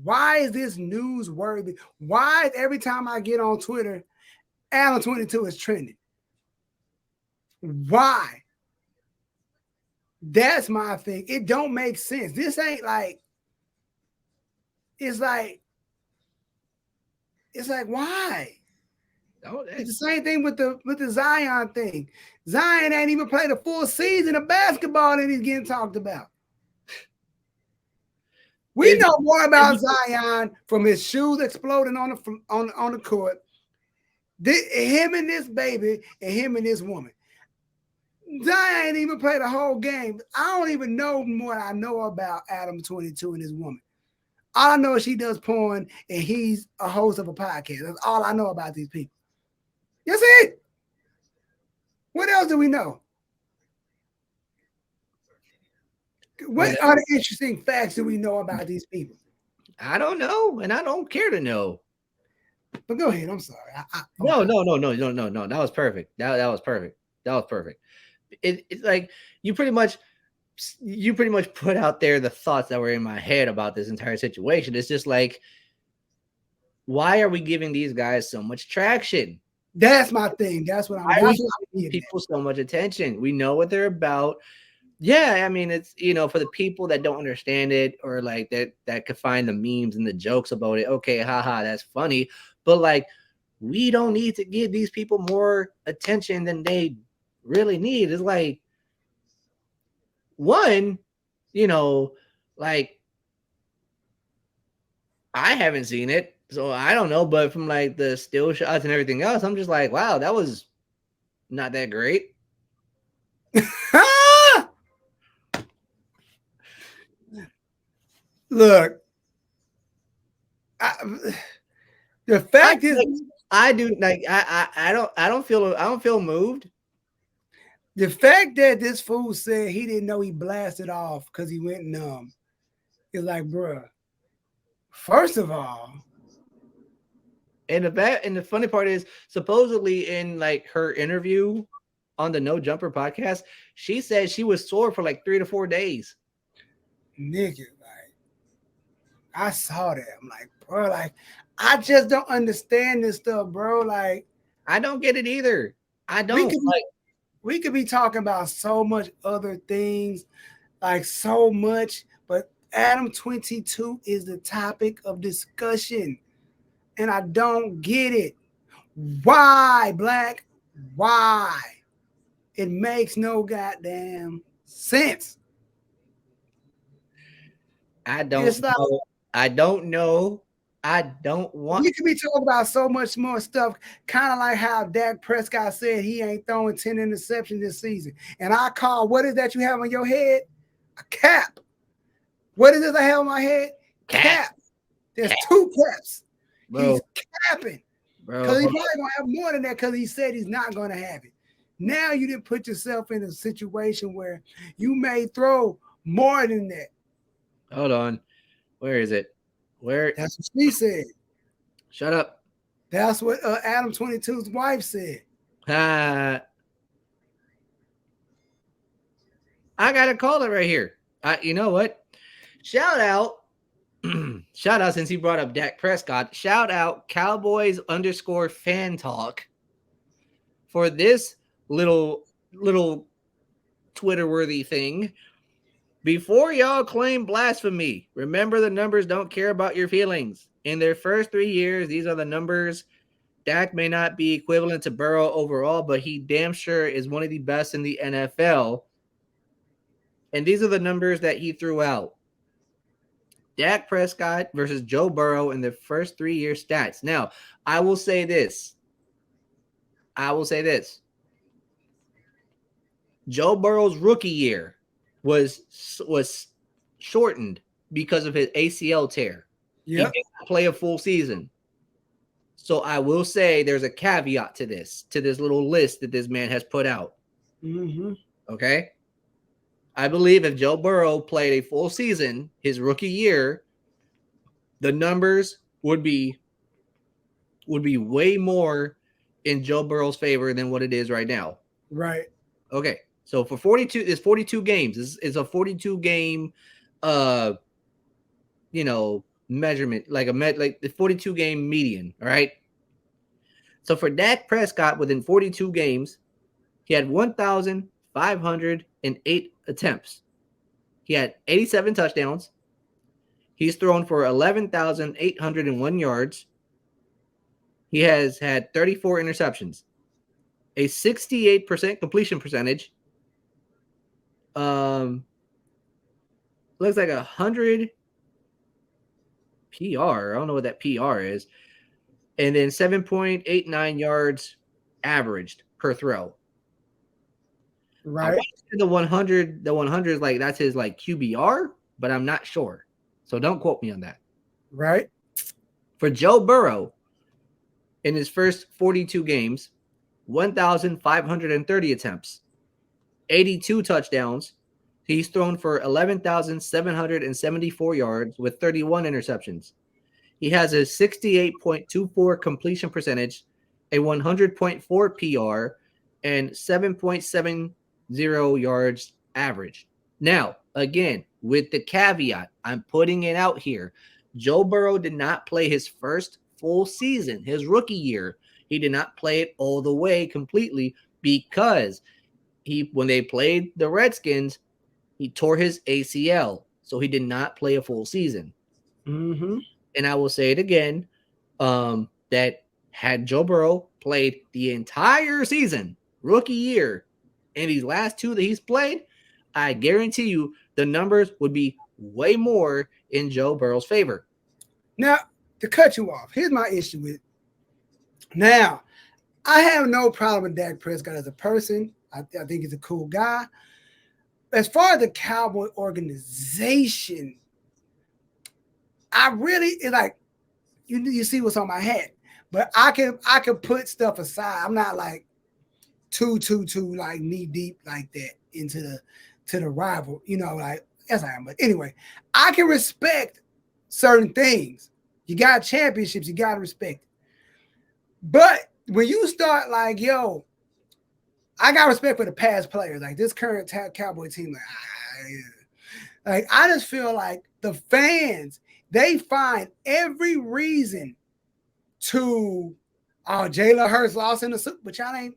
Why is this newsworthy? Why every time I get on Twitter, Adam 22 is trending? Why? That's my thing. It don't make sense. This ain't like, it's like, it's like, why? Oh, It's the same thing with the Zion thing. Zion ain't even played a full season of basketball and he's getting talked about. We know more about Zion from his shoes exploding on the court. Him and this baby and him and this woman. Zion ain't even played a whole game. I don't even know what I know about Adam 22 and his woman. All I know is she does porn and he's a host of a podcast. That's all I know about these people. That's it. What else do we know? What other interesting facts do we know about these people? I don't know, and I don't care to know. But go ahead. I'm sorry. No. That was perfect. That was perfect. That was perfect. It's like you pretty much put out there the thoughts that were in my head about this entire situation. It's just like, why are we giving these guys so much traction? That's my thing. That's what I'm. Why are we giving people so much attention? We know what they're about. Yeah, I mean, it's, for the people that don't understand it, or like that could find the memes and the jokes about it. Okay, haha, that's funny. But like, we don't need to give these people more attention than they really need. It's like, one, like, I haven't seen it, so I don't know. But from like the still shots and everything else, I'm just like, wow, that was not that great. Look, the fact is, I do like I don't feel moved. The fact that this fool said he didn't know he blasted off because he went numb is like, bruh. First of all, and the funny part is, supposedly in like her interview on the No Jumper podcast, she said she was sore for like 3 to 4 days. Nigga, like, I saw that. I'm like, bro, like, I just don't understand this stuff, bro. Like, I don't get it either. I don't. We could be talking about so much other things, like so much, but Adam 22 is the topic of discussion. And I don't get it. Why, Black? Why? It makes no goddamn sense. I don't know. I don't know. I don't want. We could be talking about so much more stuff, kind of like how Dak Prescott said he ain't throwing 10 interceptions this season. And I call, what is that you have on your head? A cap. What is this I have on my head? Cap. There's two caps. Bro. He's capping. Because he's probably going to have more than that because he said he's not going to have it. Now you didn't put yourself in a situation where you may throw more than that. Hold on. Where is it? Where? That's what she said. Shut up. That's what Adam 22's wife said. I got to call it right here. You know what? Shout out. Shout out, since he brought up Dak Prescott. Shout out Cowboys_fan talk for this little Twitter-worthy thing. Before y'all claim blasphemy, remember the numbers don't care about your feelings. In their first 3 years, these are the numbers. Dak may not be equivalent to Burrow overall, but he damn sure is one of the best in the NFL. And these are the numbers that he threw out. Dak Prescott versus Joe Burrow in their first 3 year stats. Now, I will say this. I will say this. Joe Burrow's rookie year was shortened because of his ACL tear. He Yep. did not play a full season. So I will say there's a caveat to this little list that this man has put out. Mm-hmm. Okay. I believe if Joe Burrow played a full season his rookie year, the numbers would be way more in Joe Burrow's favor than what it is right now. Right. Okay. So for 42, it's 42 games. It's a 42 game measurement, like like the 42 game median. All right. So for Dak Prescott within 42 games, he had 1,508 attempts. He had 87 touchdowns. He's thrown for 11,801 yards. He has had 34 interceptions, a 68% completion percentage. Looks like 100 PR. I don't know what that PR is. And then 7.89 yards averaged per throw. I Right. want to say the 100 is like that's his like QBR, but I'm not sure. So don't quote me on that. Right. For Joe Burrow, in his first 42 games, 1,530 attempts, 82 touchdowns. He's thrown for 11,774 yards with 31 interceptions. He has a 68.24 completion percentage, a 100.4 PR, and 7.70 yards average. Now, again, with the caveat, I'm putting it out here. Joe Burrow did not play his first full season, his rookie year. He did not play it all the way completely because when they played the Redskins, he tore his ACL. So he did not play a full season. Mm-hmm. And I will say it again, that had Joe Burrow played the entire season, rookie year, and these last two that he's played, I guarantee you the numbers would be way more in Joe Burrow's favor. Now, to cut you off, here's my issue with it. Now, I have no problem with Dak Prescott as a person. I think he's a cool guy. As far as the Cowboy organization, I really like you see what's on my hat, but I can put stuff aside. I'm not like too like knee deep like that into the rival, like yes I am. But anyway, I can respect certain things. You got championships, you gotta respect it. But when you start like, yo, I got respect for the past players, like this current Cowboy team, I just feel like the fans, they find every reason to, oh, Jalen Hurts lost in the Super, but y'all ain't,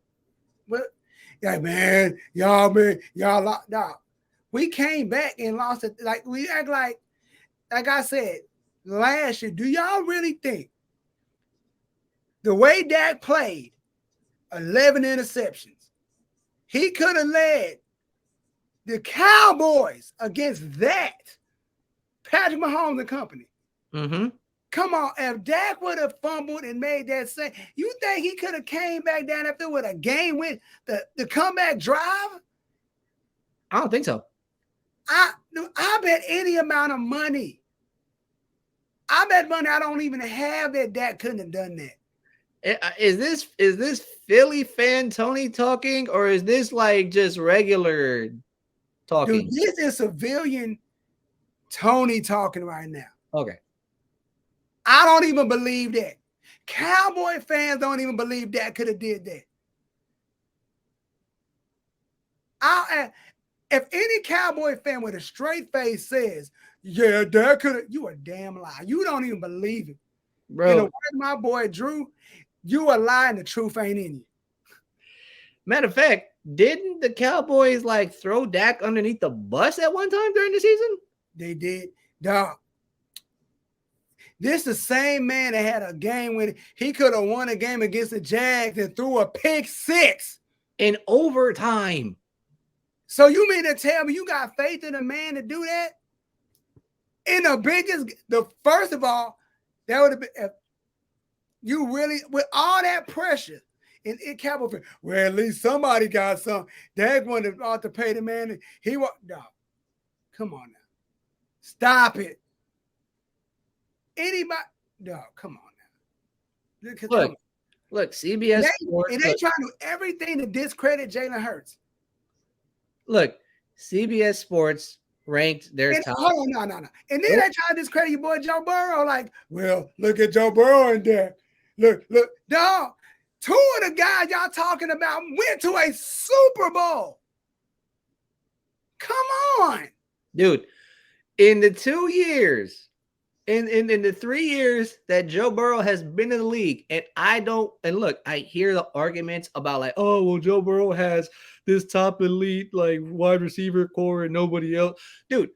what? Like, man, y'all lost. No, we came back and lost it. Like, we act like I said last year, do y'all really think the way Dak played, 11 interceptions, he could have led the Cowboys against that Patrick Mahomes and company? Mm-hmm. Come on, if Dak would have fumbled and made that save, you think he could have came back down after with a game win, the comeback drive? I don't think so. I bet any amount of money. I bet money I don't even have that Dak couldn't have done that. Is this Philly fan Tony talking, or is this like just regular talking? Dude, this is civilian Tony talking right now. Okay. I don't even believe that. Cowboy fans don't even believe Dak could have did that. If any Cowboy fan with a straight face says, yeah, Dak could have, you a damn lie. You don't even believe it. Bro. In the word of my boy Drew, you a lie and the truth ain't in you. Matter of fact, didn't the Cowboys like throw Dak underneath the bus at one time during the season? They did. Dog. This the same man that had a game when he could have won a game against the Jags and threw a pick six in overtime. So you mean to tell me you got faith in a man to do that? In first of all, that would have been, if you really, with all that pressure, And Cowboy fan, well, at least somebody got some. Dak wanted to pay the man. He was no. Come on now. Stop it. Anybody? No, come on now. Come Look, on. look, CBS Sports. And they trying to do everything to discredit Jalen Hurts. Look, CBS Sports ranked their And top. hold on, no. And then they try to discredit your boy Joe Burrow. Like, well, look at Joe Burrow in there. Look, dog. Two of the guys y'all talking about went to a Super Bowl. Come on. Dude, in the 2 years, in the 3 years that Joe Burrow has been in the league, and look, I hear the arguments about like, oh, well, Joe Burrow has this top elite like wide receiver core and nobody else. Dude,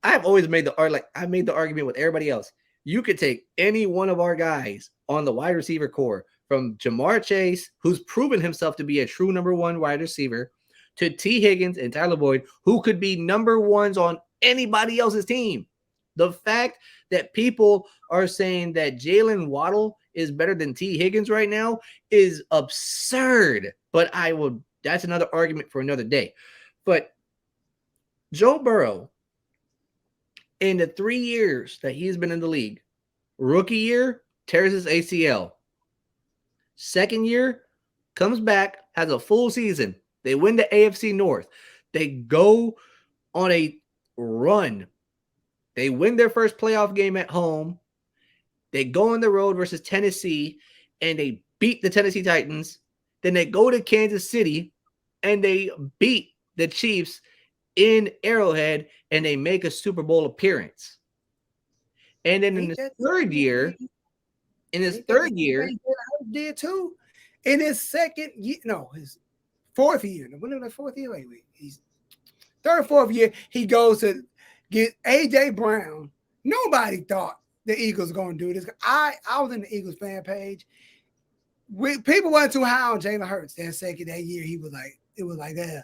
I've always made I made the argument with everybody else. You could take any one of our guys on the wide receiver core, from Jamar Chase, who's proven himself to be a true number one wide receiver, to T. Higgins and Tyler Boyd, who could be number ones on anybody else's team. The fact that people are saying that Jalen Waddle is better than T. Higgins right now is absurd. But that's another argument for another day. But Joe Burrow, in the 3 years that he's been in the league, rookie year, tears his ACL. Second year, comes back, has a full season. They win the AFC North. They go on a run. They win their first playoff game at home. They go on the road versus Tennessee, and they beat the Tennessee Titans. Then they go to Kansas City, and they beat the Chiefs in Arrowhead, and they make a Super Bowl appearance. And then in his third year, did too. In his second year, no, his fourth year. When was the fourth year? Wait, he's third, fourth year. He goes to get AJ Brown. Nobody thought the Eagles were going to do this. I was in the Eagles fan page. People weren't too high on Jalen Hurts that year. It was like that.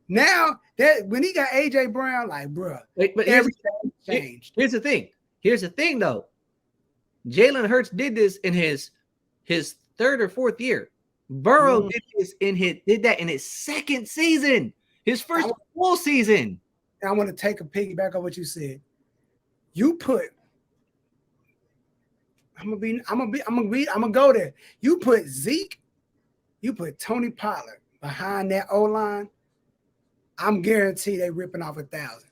Now that when he got AJ Brown, like, bruh, but everything changed. Here's the thing, though. Jalen Hurts did this in his third or fourth year. Burrow did that in his second season, his first full season. I want to take a piggyback on what you said. I'm gonna go there. You put Zeke, you put Tony Pollard behind that O-line. I'm guaranteed they ripping off 1,000.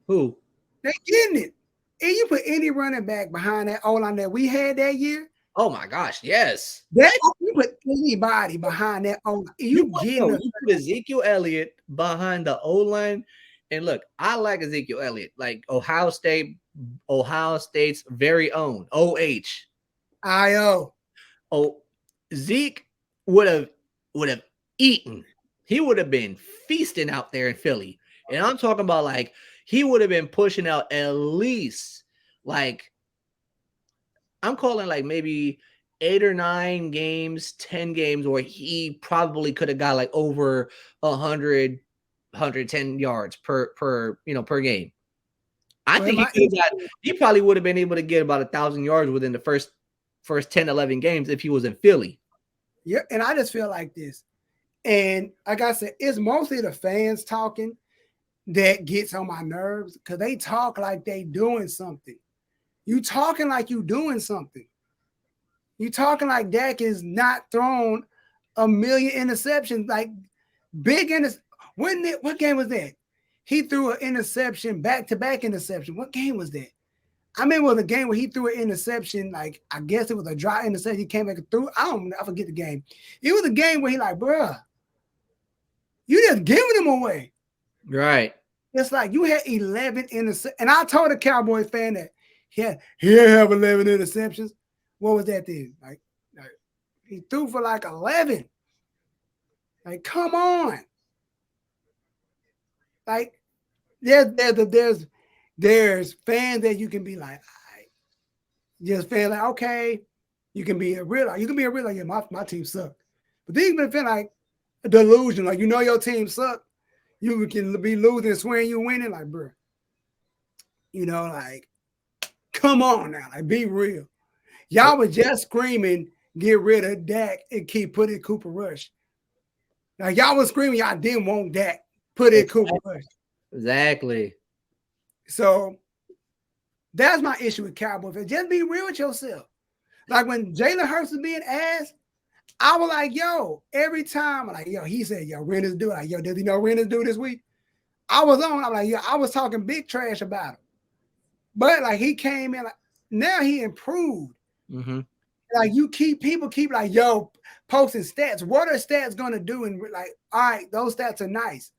Who? They getting it. And you put any running back behind that O-line that we had that year. Oh my gosh, yes. You put anybody behind that O-line. You put Ezekiel Elliott behind the O-line. And look, I like Ezekiel Elliott, like Ohio State's very own OH. Zeke would have eaten. He would have been feasting out there in Philly. And I'm talking about like he would have been pushing out at least like I'm calling like maybe 8 or 9 games, 10 games where he probably could have got like over 100, 110 yards per game. I think he probably would have been able to get about 1,000 yards within the first 10, 11 games if he was in Philly. Yeah, and I just feel like this. And like I said, it's mostly the fans talking that gets on my nerves because they talk like they doing something. You talking like you doing something. You talking like Dak is not thrown 1 million interceptions, like big interceptions. What game was that? He threw an interception, back-to-back interception. What game was that? I mean, it was a game where he threw an interception, like I guess it was a dry interception. He came back and threw. I forget the game. It was a game where he like, bruh, you just giving them away. Right. It's like you had 11 interceptions. And I told a Cowboys fan that he have 11 interceptions. What was that then? Like he threw for like 11. Like, come on. Like, there's fans that you can be like, all right. Just feel like, okay, you can be a real, like, yeah, my team sucked. But then you can feel like a delusion, like you know your team sucked. You can be losing and swearing you winning, like, bro. You know, like, come on now, like, be real. Y'all were just screaming get rid of Dak and keep putting Cooper Rush. Now y'all was screaming y'all didn't want Dak. Put in Cooper Rush. Exactly. So that's my issue with Cowboys. Just be real with yourself. Like when Jalen Hurts was being asked, I was like, yo, every time, I'm like, yo, he said, yo, Renner's do. Like, yo, did he know Renner's do this week? I was on. I'm like, yo, I was talking big trash about him. But like he came in, like, now he improved. Mm-hmm. Like people keep like, yo, posting stats. What are stats gonna do? And like, all right, those stats are nice,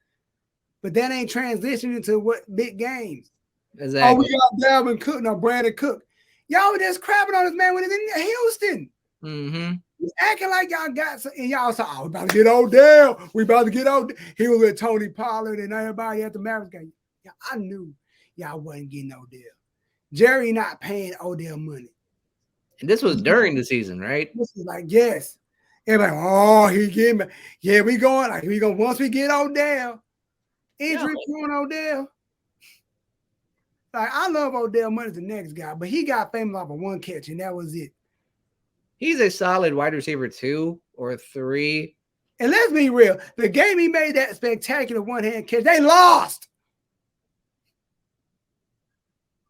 but that ain't transitioning to what big games. Exactly. Oh, we got Dalvin Cook, no Brandon Cook. Y'all were just crapping on this man when he's in Houston. Mm-hmm. He's acting like y'all got some, and y'all said, oh, we about to get Odell. We about to get Odell. He was with Tony Pollard and everybody at the Mavericks game. Yeah, I knew y'all wasn't getting Odell. Jerry not paying Odell money. And this was during the season, right? This is like, yes. Everybody, oh, he getting me. Yeah, we going. Like, we going, once we get Odell, injury prone Odell. Like, I love Odell Money's the next guy, but he got famous off of one catch, and that was it. He's a solid wide receiver 2 or 3. And let's be real. The game he made that spectacular one-hand catch, they lost.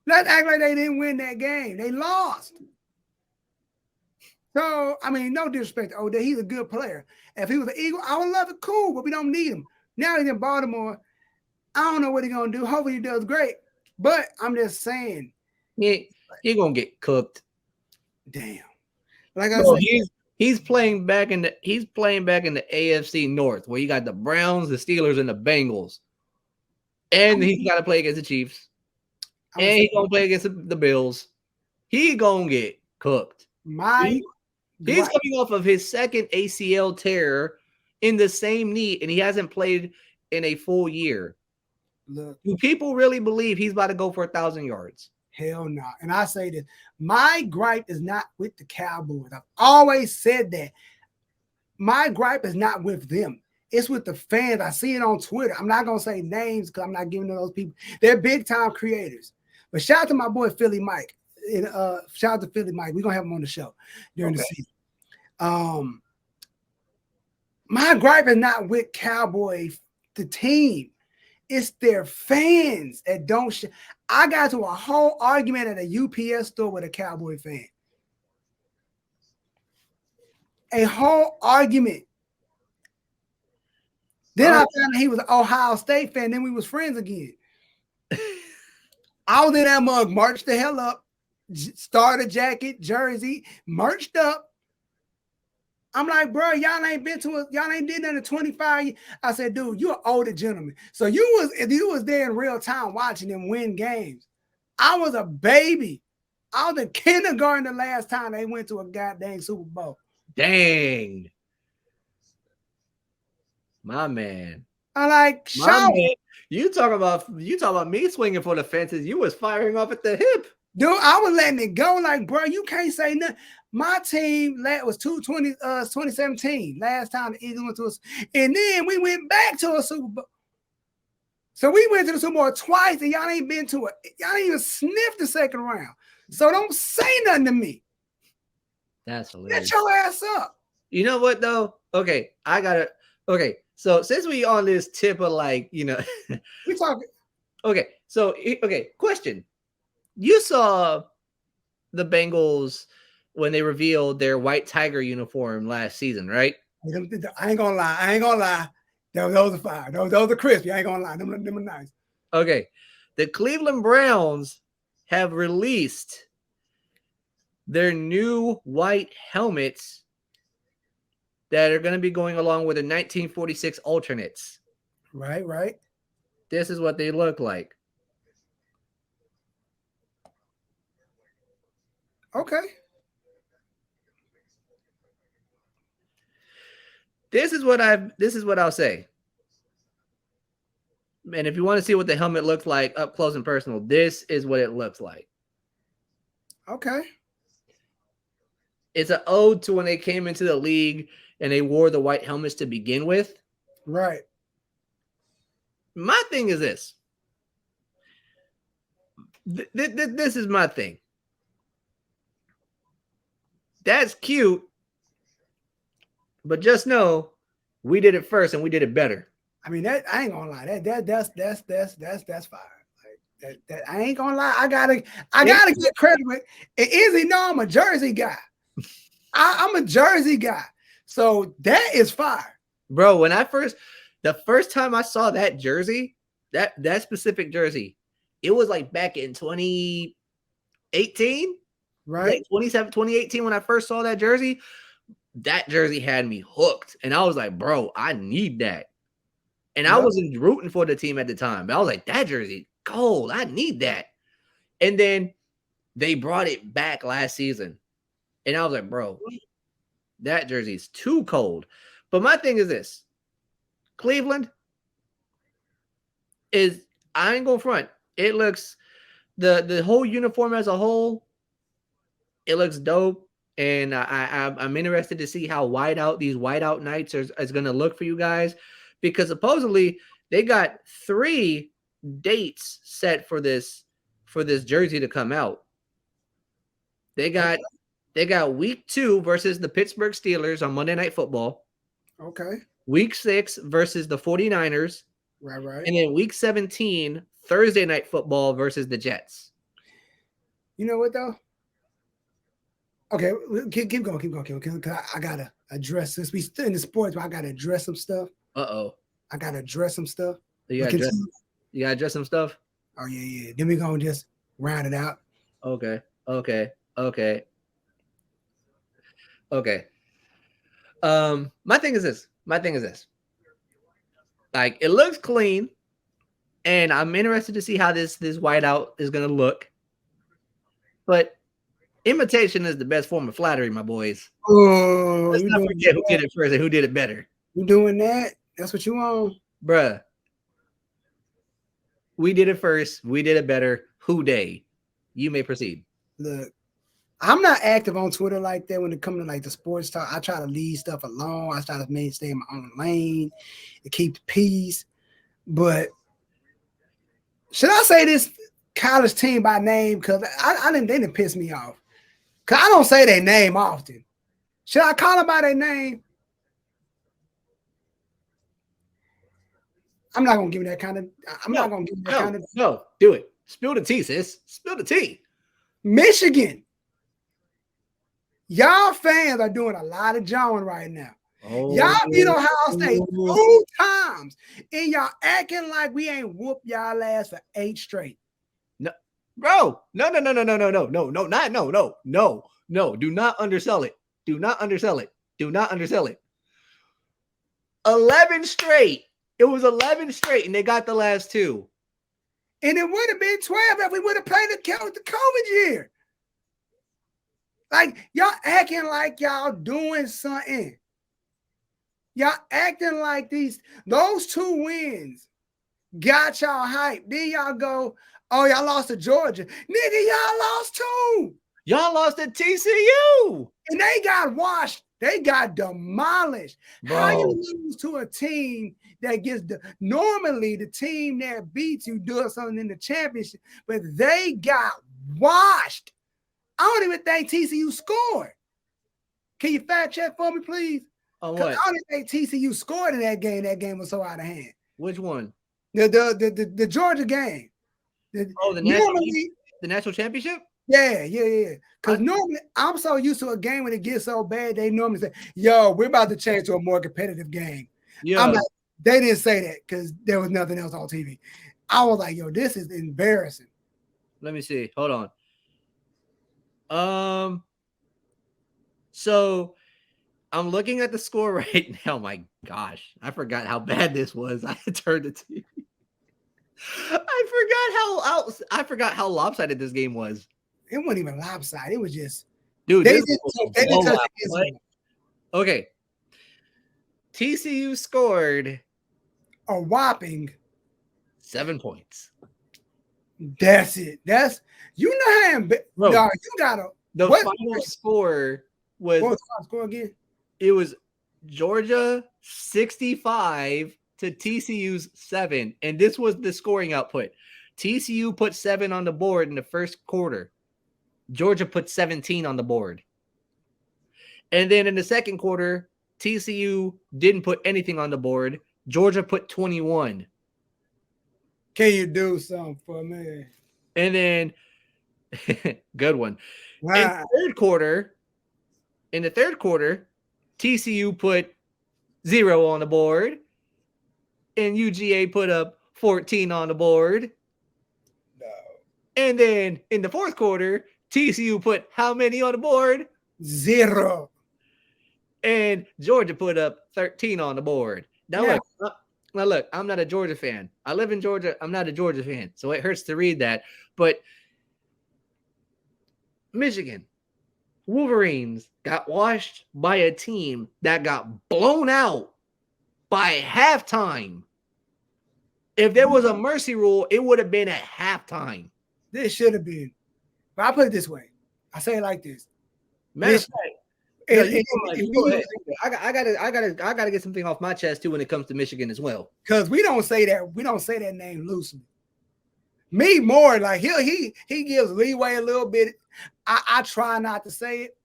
Let's act like they didn't win that game. They lost. So, I mean, no disrespect to Odell. He's a good player. If he was an Eagle, I would love it. Cool, but we don't need him. Now he's in Baltimore. I don't know what he's going to do. Hopefully he does great. But I'm just saying. He going to get cooked. Damn. Like I said. He's playing back in the AFC North, where you got the Browns, the Steelers, and the Bengals. And he's got to play against the Chiefs. And he's going to play against the Bills. He going to get cooked. He's coming off of his second ACL tear in the same knee, and he hasn't played in a full year. Look, do people really believe he's about to go for 1,000 yards? Hell no. And I say this, my gripe is not with the Cowboys. I've always said that. My gripe is not with them. It's with the fans. I see it on Twitter. I'm not going to say names because I'm not giving to those people. They're big-time creators. But shout out to my boy Philly Mike. Shout out to Philly Mike. We're going to have him on the show during the season. My gripe is not with Cowboys, the team. It's their fans that don't. I got to a whole argument at a UPS store with a Cowboy fan. A whole argument. Then I found out he was an Ohio State fan. Then we was friends again. I was in that mug, marched the hell up, starter jacket, jersey, marched up. I'm like, bro, y'all ain't did nothing in 25 years. I said, dude, you're an older gentleman. So you was there in real time watching them win games. I was a baby. I was in kindergarten the last time they went to a goddamn Super Bowl. Dang. My man. I like, shout. You talk about me swinging for the fences. You was firing off at the hip. Dude, I was letting it go. Like, bro, you can't say nothing. My team was 2017. Last time the Eagles went to us. And then we went back to a Super Bowl. So we went to the Super Bowl twice, and y'all ain't been to it. Y'all ain't even sniffed the second round. So don't say nothing to me. That's hilarious. Get your ass up. You know what, though? Okay, so since we on this tip of like, we talking. Okay, question. You saw the Bengals when they revealed their white tiger uniform last season, right? I ain't gonna lie. Those are fire. Those are crispy. I ain't gonna lie. Them are nice. Okay. The Cleveland Browns have released their new white helmets that are going to be going along with the 1946 alternates. Right. This is what they look like. Okay. This is what I'll say. And if you want to see what the helmet looks like up close and personal, this is what it looks like. Okay. It's an ode to when they came into the league and they wore the white helmets to begin with. Right. My thing is this. This is my thing. That's cute, But just know we did it first and we did it better. I mean, that I ain't gonna lie. That's fire. That I ain't gonna lie. I gotta get credit with it. Izzy, no, I'm a Jersey guy. I'm a Jersey guy. So that is fire. Bro, the first time I saw that jersey, that specific jersey, it was like back in 2018, Right? like 2018 when I first saw that jersey. That jersey had me hooked. And I was like, bro, I need that. And I wasn't rooting for the team at the time, but I was like, that jersey, cold. I need that. And then they brought it back last season. And I was like, bro, that jersey's too cold. But my thing is this. Cleveland is, I ain't going front. It looks, the whole uniform as a whole, it looks dope. And I'm interested to see how these whiteout nights is going to look for you guys. Because supposedly they got 3 dates set for this jersey to come out. They got week 2 versus the Pittsburgh Steelers on Monday Night Football. Okay. Week 6 versus the 49ers. Right. And then week 17, Thursday Night Football versus the Jets. You know what though? Okay, keep going. I gotta address this. We still in the sports, but I gotta address some stuff. I gotta address some stuff. You gotta address some stuff? Oh, yeah. Then we gonna just round it out. Okay. My thing is this. Like, it looks clean, and I'm interested to see how this whiteout is gonna look. But imitation is the best form of flattery, my boys. Oh, let's not forget who did it first and who did it better. You doing that? That's what you want, bruh. We did it first. We did it better. Who day? You may proceed. Look, I'm not active on Twitter like that when it comes to like the sports talk. I try to leave stuff alone. I try to stay in my own lane and keep the peace. But should I say this college team by name? Because they didn't piss me off. Because I don't say their name often. Should I call them by their name? I'm not gonna give you that kind of. Not gonna give you that kind of. No, do it. Spill the tea, sis. Spill the tea. Michigan. Y'all fans are doing a lot of jawing right now. Y'all beat Ohio State 2 times, and y'all acting like we ain't whooped y'all ass for 8 straight. No, bro. No. Do not undersell it. Do not undersell it. 11 straight. It was 11 straight, and they got the last 2. And it would have been 12 if we would have played the COVID year. Like, y'all acting like y'all doing something. Y'all acting like those 2 wins got y'all hyped. Then y'all go, oh, y'all lost to Georgia. Nigga, y'all lost 2. Y'all lost to TCU. And they got washed. They got demolished. Bro. How you lose to a team that gets normally the team that beats you does something in the championship, but they got washed. I don't even think TCU scored. Can you fact check for me, please? Oh, what? I don't think TCU scored in that game. That game was so out of hand. Which one? The Georgia game. The national championship? Yeah. Because normally I'm so used to a game when it gets so bad, they normally say, yo, we're about to change to a more competitive game. Yeah. I'm like, they didn't say that because there was nothing else on TV. I was like, yo, this is embarrassing. Let me see. Hold on. So I'm looking at the score right now. My gosh, I forgot how bad this was. I turned the TV. I forgot how lopsided this game was. It wasn't even lopsided. It was just, dude. Okay. TCU scored a whopping 7 points. That's it. That's, you know how, bro, you gotta. The final score was. What was the score again? It was Georgia 65 to TCU's 7, and this was the scoring output. TCU put 7 on the board in the first quarter. Georgia put 17 on the board. And then in the second quarter, TCU didn't put anything on the board. Georgia put 21. Can you do something for me? And then, good one. Wow. In the third quarter, TCU put 0 on the board, and UGA put up 14 on the board. No. And then in the fourth quarter, TCU put how many on the board? 0. And Georgia put up 13 on the board. Now look, I'm not a Georgia fan. I live in Georgia. I'm not a Georgia fan, so it hurts to read that. But Michigan Wolverines got washed by a team that got blown out by halftime. If there was a mercy rule, it would have been at halftime. This should have been. But I put it this way. I say it like this. Matter of fact, I gotta get something off my chest too when it comes to Michigan as well. Because we don't say that name loosely. Me more like he gives leeway a little bit. I try not to say it.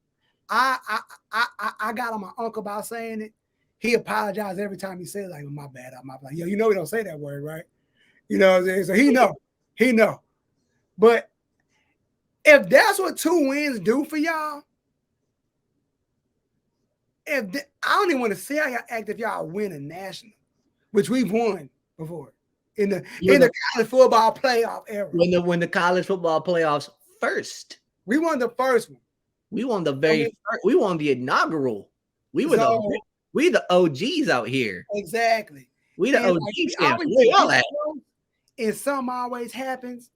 I got on my uncle about saying it. He apologized every time he said like, my bad. I'm like, yo, you know we don't say that word, right? You know what I'm saying? So he know. But if that's what 2 wins do for y'all, I don't even want to see how y'all act if y'all win a national, which we've won before in the college football playoff era. When the college football playoffs first, we won the first one. We won the we won the inaugural. We were the OGs out here. Exactly. We the OGs. And something always happens,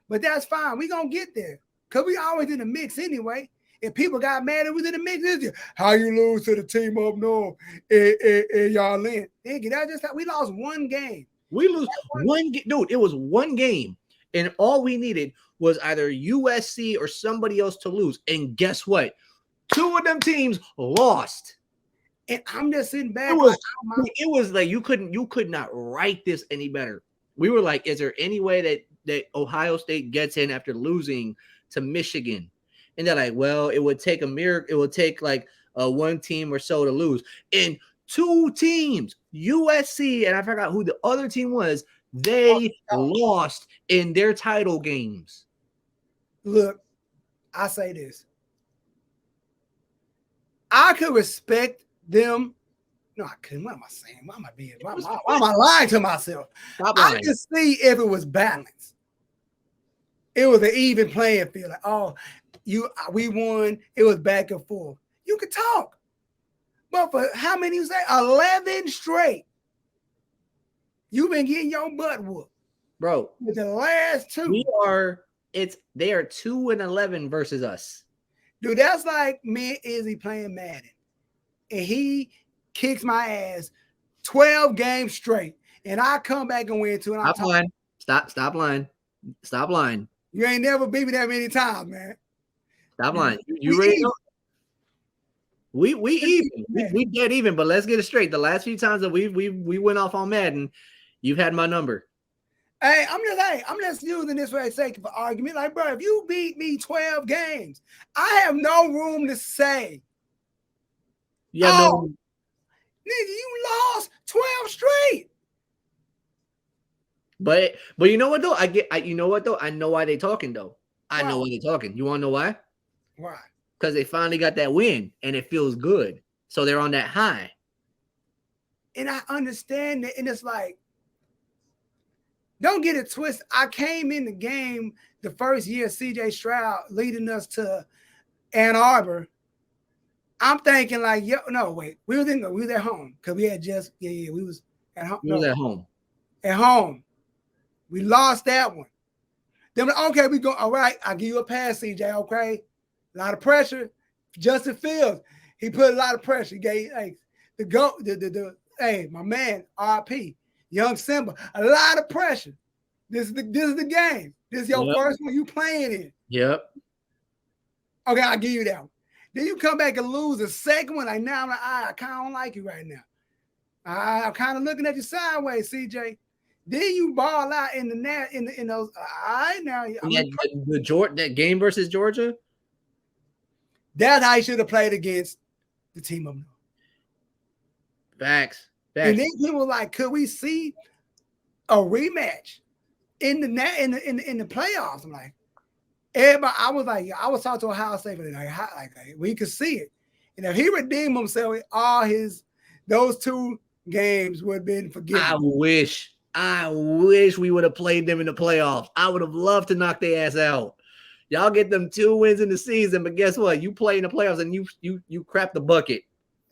but that's fine. We gonna get there because we always in the mix anyway. If people got mad, it was in the mix this year. How you lose to the team up north and y'all in? That's just how we lost one game. We lose one game, dude. It was one game, and all we needed was either USC or somebody else to lose. And guess what? 2 of them teams lost. And I'm just sitting back. It was like you could not write this any better. We were like, is there any way that Ohio State gets in after losing to Michigan? And they're like, well, it would take a miracle. It would take like one team or so to lose. And 2 teams, USC, and I forgot who the other team was, they lost in their title games. Look, I say this. I could respect them. No, I couldn't. What am I saying? Why am I lying to myself? I could see if it was balanced. It was an even playing field. Like, we won. It was back and forth. You could talk. But for how many you say? 11 straight. You've been getting your butt whooped. Bro. With the last 2. They are 2-11 versus us. Dude, that's like me and Izzy playing Madden. And he kicks my ass 12 games straight. And I come back and win 2. And Stop lying. You ain't never beat me that many times, man. Stop lying. You ready? We even. We dead even, but let's get it straight. The last few times that we went off on Madden, you've had my number. Hey, I'm just using this for the sake of argument. Like, bro, if you beat me 12 games, I have no room to say. Nigga, you lost 12 straight. But you know what though? You know what though? I know why they talking though. I know why they talking. You want to know why? Why? Because they finally got that win and it feels good. So they're on that high. And I understand that. And it's like, don't get it twisted. I came in the game the first year, CJ Stroud leading us to Ann Arbor. I'm thinking like, we was at home because we had we was at home. We was at home. At home. We lost that one. Then okay, we go, all right, I'll give you a pass, CJ, okay? A lot of pressure. Justin Fields, he put a lot of pressure. He gave my man, RP, Young Simba, a lot of pressure. This is the game. This is your first one you playing in. Yep. Okay, I'll give you that one. Then you come back and lose the second one. Like now, I'm like, I kind of don't like you right now. I'm kind of looking at you sideways, CJ. Then you ball out in those. That game versus Georgia. That's how he should have played against the team of North. Facts. And then people were like, could we see a rematch in the playoffs? I'm like, everybody. I was talking to Ohio State for like we could see it. And if he redeemed himself, those 2 games would have been forgiven. I wish we would have played them in the playoffs. I would have loved to knock their ass out. Y'all get them 2 wins in the season, but guess what? You play in the playoffs and you crap the bucket.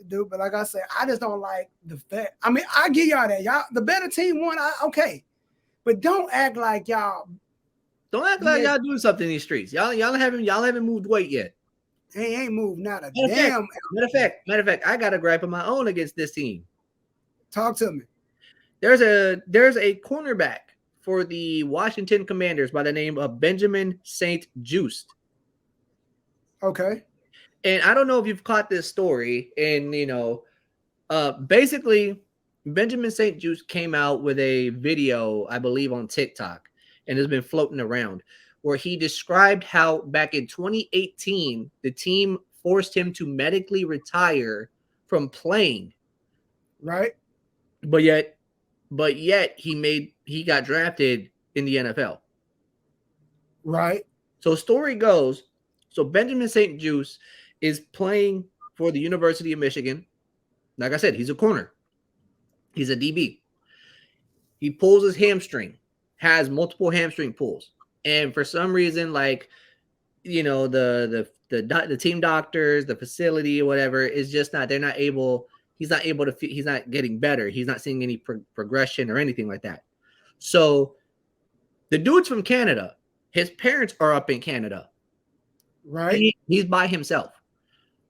Dude, but like I said, I just don't like the fact. I mean, I give y'all that. Y'all, the better team won. Okay, but don't act like y'all. Don't act like y'all doing something in these streets. Y'all haven't moved weight yet. They ain't moved not a Matter damn. Matter of fact, I got a gripe of my own against this team. Talk to me. There's a cornerback for the Washington Commanders by the name of Benjamin St-Juste. Okay. And I don't know if you've caught this story. And basically, Benjamin St-Juste came out with a video, I believe, on TikTok, and has been floating around, where he described how back in 2018 the team forced him to medically retire from playing. Right. But yet he got drafted in the NFL. Right. So story goes, so Benjamin St-Juste is playing for the University of Michigan. Like I said, he's a corner. He's a DB. He pulls his hamstring, has multiple hamstring pulls. And for some reason, like, the team doctors, the facility or whatever is just not, he's not getting better. He's not seeing any progression or anything like that. So the dude's from Canada. His parents are up in Canada. Right. He's by himself.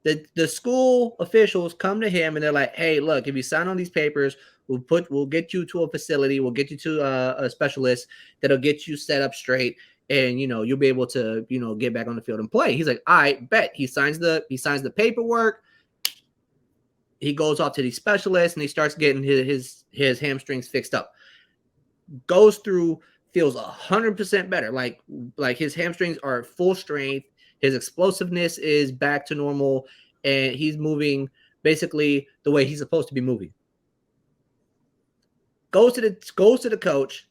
The school officials come to him and they're like, hey, look, if you sign on these papers, we'll get you to a facility. We'll get you to a specialist that'll get you set up straight. And, you'll be able to, get back on the field and play. He's like, I bet. He signs the paperwork. He goes off to the specialist and he starts getting his hamstrings fixed up. Goes through, feels 100% better. Like his hamstrings are full strength. His explosiveness is back to normal, and he's moving basically the way he's supposed to be moving. Goes to the coach,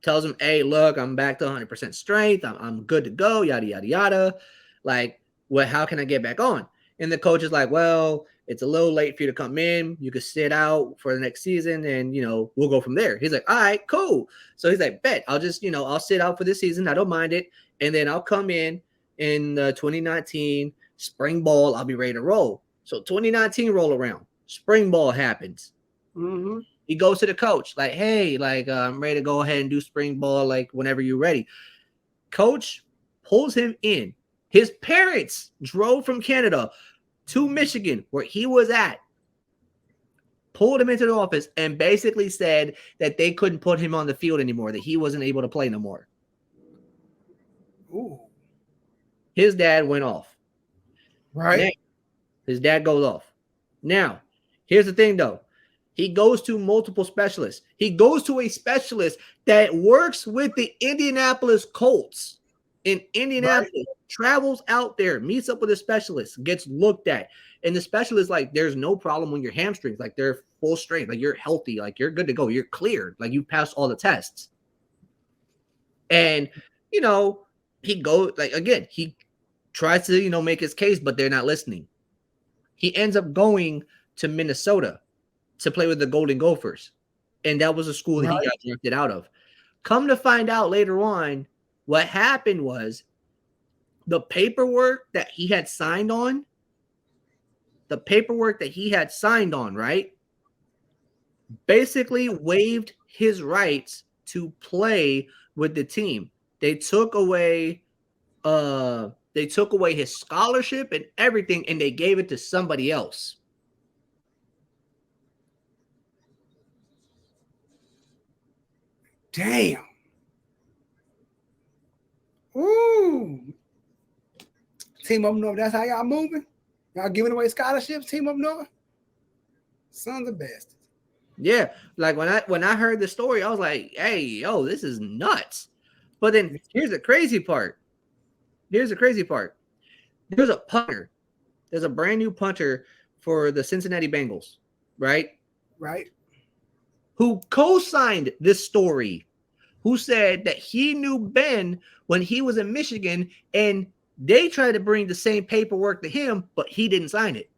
tells him, hey, look, I'm back to 100% strength. I'm good to go, yada, yada, yada. Like, how can I get back on? And the coach is like, well, it's a little late for you to come in. You could sit out for the next season and, we'll go from there. He's like, all right, cool. So he's like, bet, I'll just, I'll sit out for this season. I don't mind it. And then I'll come in 2019 spring ball. I'll be ready to roll. So 2019 roll around. Spring ball happens. Mm-hmm. He goes to the coach like, hey, I'm ready to go ahead and do spring ball, like whenever you're ready. Coach pulls him in. His parents drove from Canada to Michigan, where he was at, pulled him into the office, and basically said that they couldn't put him on the field anymore, that he wasn't able to play no more. Ooh. His dad went off. Right. Now, his dad goes off. Now, here's the thing, though. He goes to multiple specialists. He goes to a specialist that works with the Indianapolis Colts in Indianapolis, right. Travels out there, meets up with a specialist, gets looked at. And the specialist, like, there's no problem with your hamstrings. Like, they're full strength. Like, you're healthy. Like, you're good to go. You're cleared. Like, you passed all the tests. And, he goes, like, again, he tries to, make his case, but they're not listening. He ends up going to Minnesota to play with the Golden Gophers. And that was a school that he got drafted out of. Come to find out later on, what happened was the paperwork that he had signed on, right, basically waived his rights to play with the team. They took away his scholarship and everything, and they gave it to somebody else. Damn. Ooh. Team up north. That's how y'all moving? Y'all giving away scholarships? Team up north? Sons of bastards. Yeah. Like when I heard the story, I was like, hey, yo, this is nuts. But then here's the crazy part. There's a punter. There's a brand new punter for the Cincinnati Bengals, right? Right. who co-signed this story, who said that he knew Ben when he was in Michigan and they tried to bring the same paperwork to him, but he didn't sign it.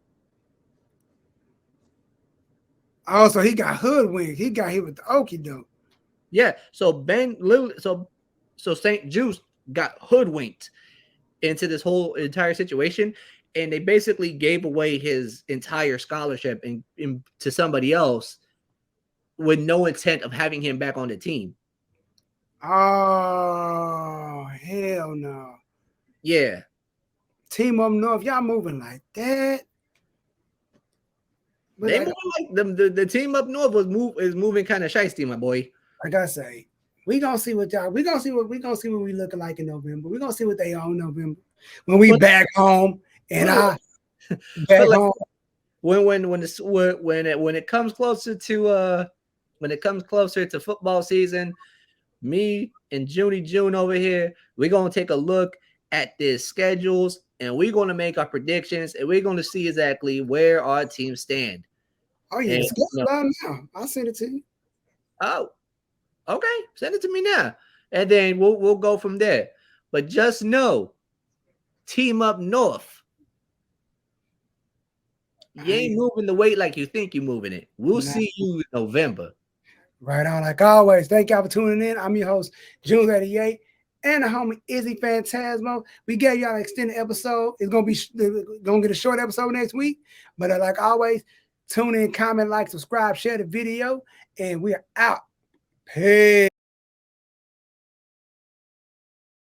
Oh, so he got hoodwinked. He got hit with the okie doke. Yeah. So Ben literally, so St. Juice got hoodwinked into this whole entire situation, and they basically gave away his entire scholarship and to somebody else with no intent of having him back on the team. Oh, hell no. Yeah. Team up north, y'all moving like that. But They moving like the team up north is moving kind of shiesty, my boy. like I say, we gonna see what y'all. We gonna see what we looking like in November. We gonna see what they on November when we back home and I back like, home. When it comes closer to football season, me and June over here, we're gonna take a look at the schedules and we're gonna make our predictions and we're gonna see exactly where our teams stand. Oh yeah, And, it's good now. I'll send it to you. oh, okay, send it to me now, and then we'll go from there. But just know, team up north, you ain't moving the weight like you think you're moving it. We'll see you in November. Right on, like always. Thank y'all for tuning in. I'm your host, JunesEightyEIght, and the homie Izzyphantasmo. We gave y'all an extended episode. It's gonna get a short episode next week. But like always, tune in, comment, like, subscribe, share the video, and we're out. Peace.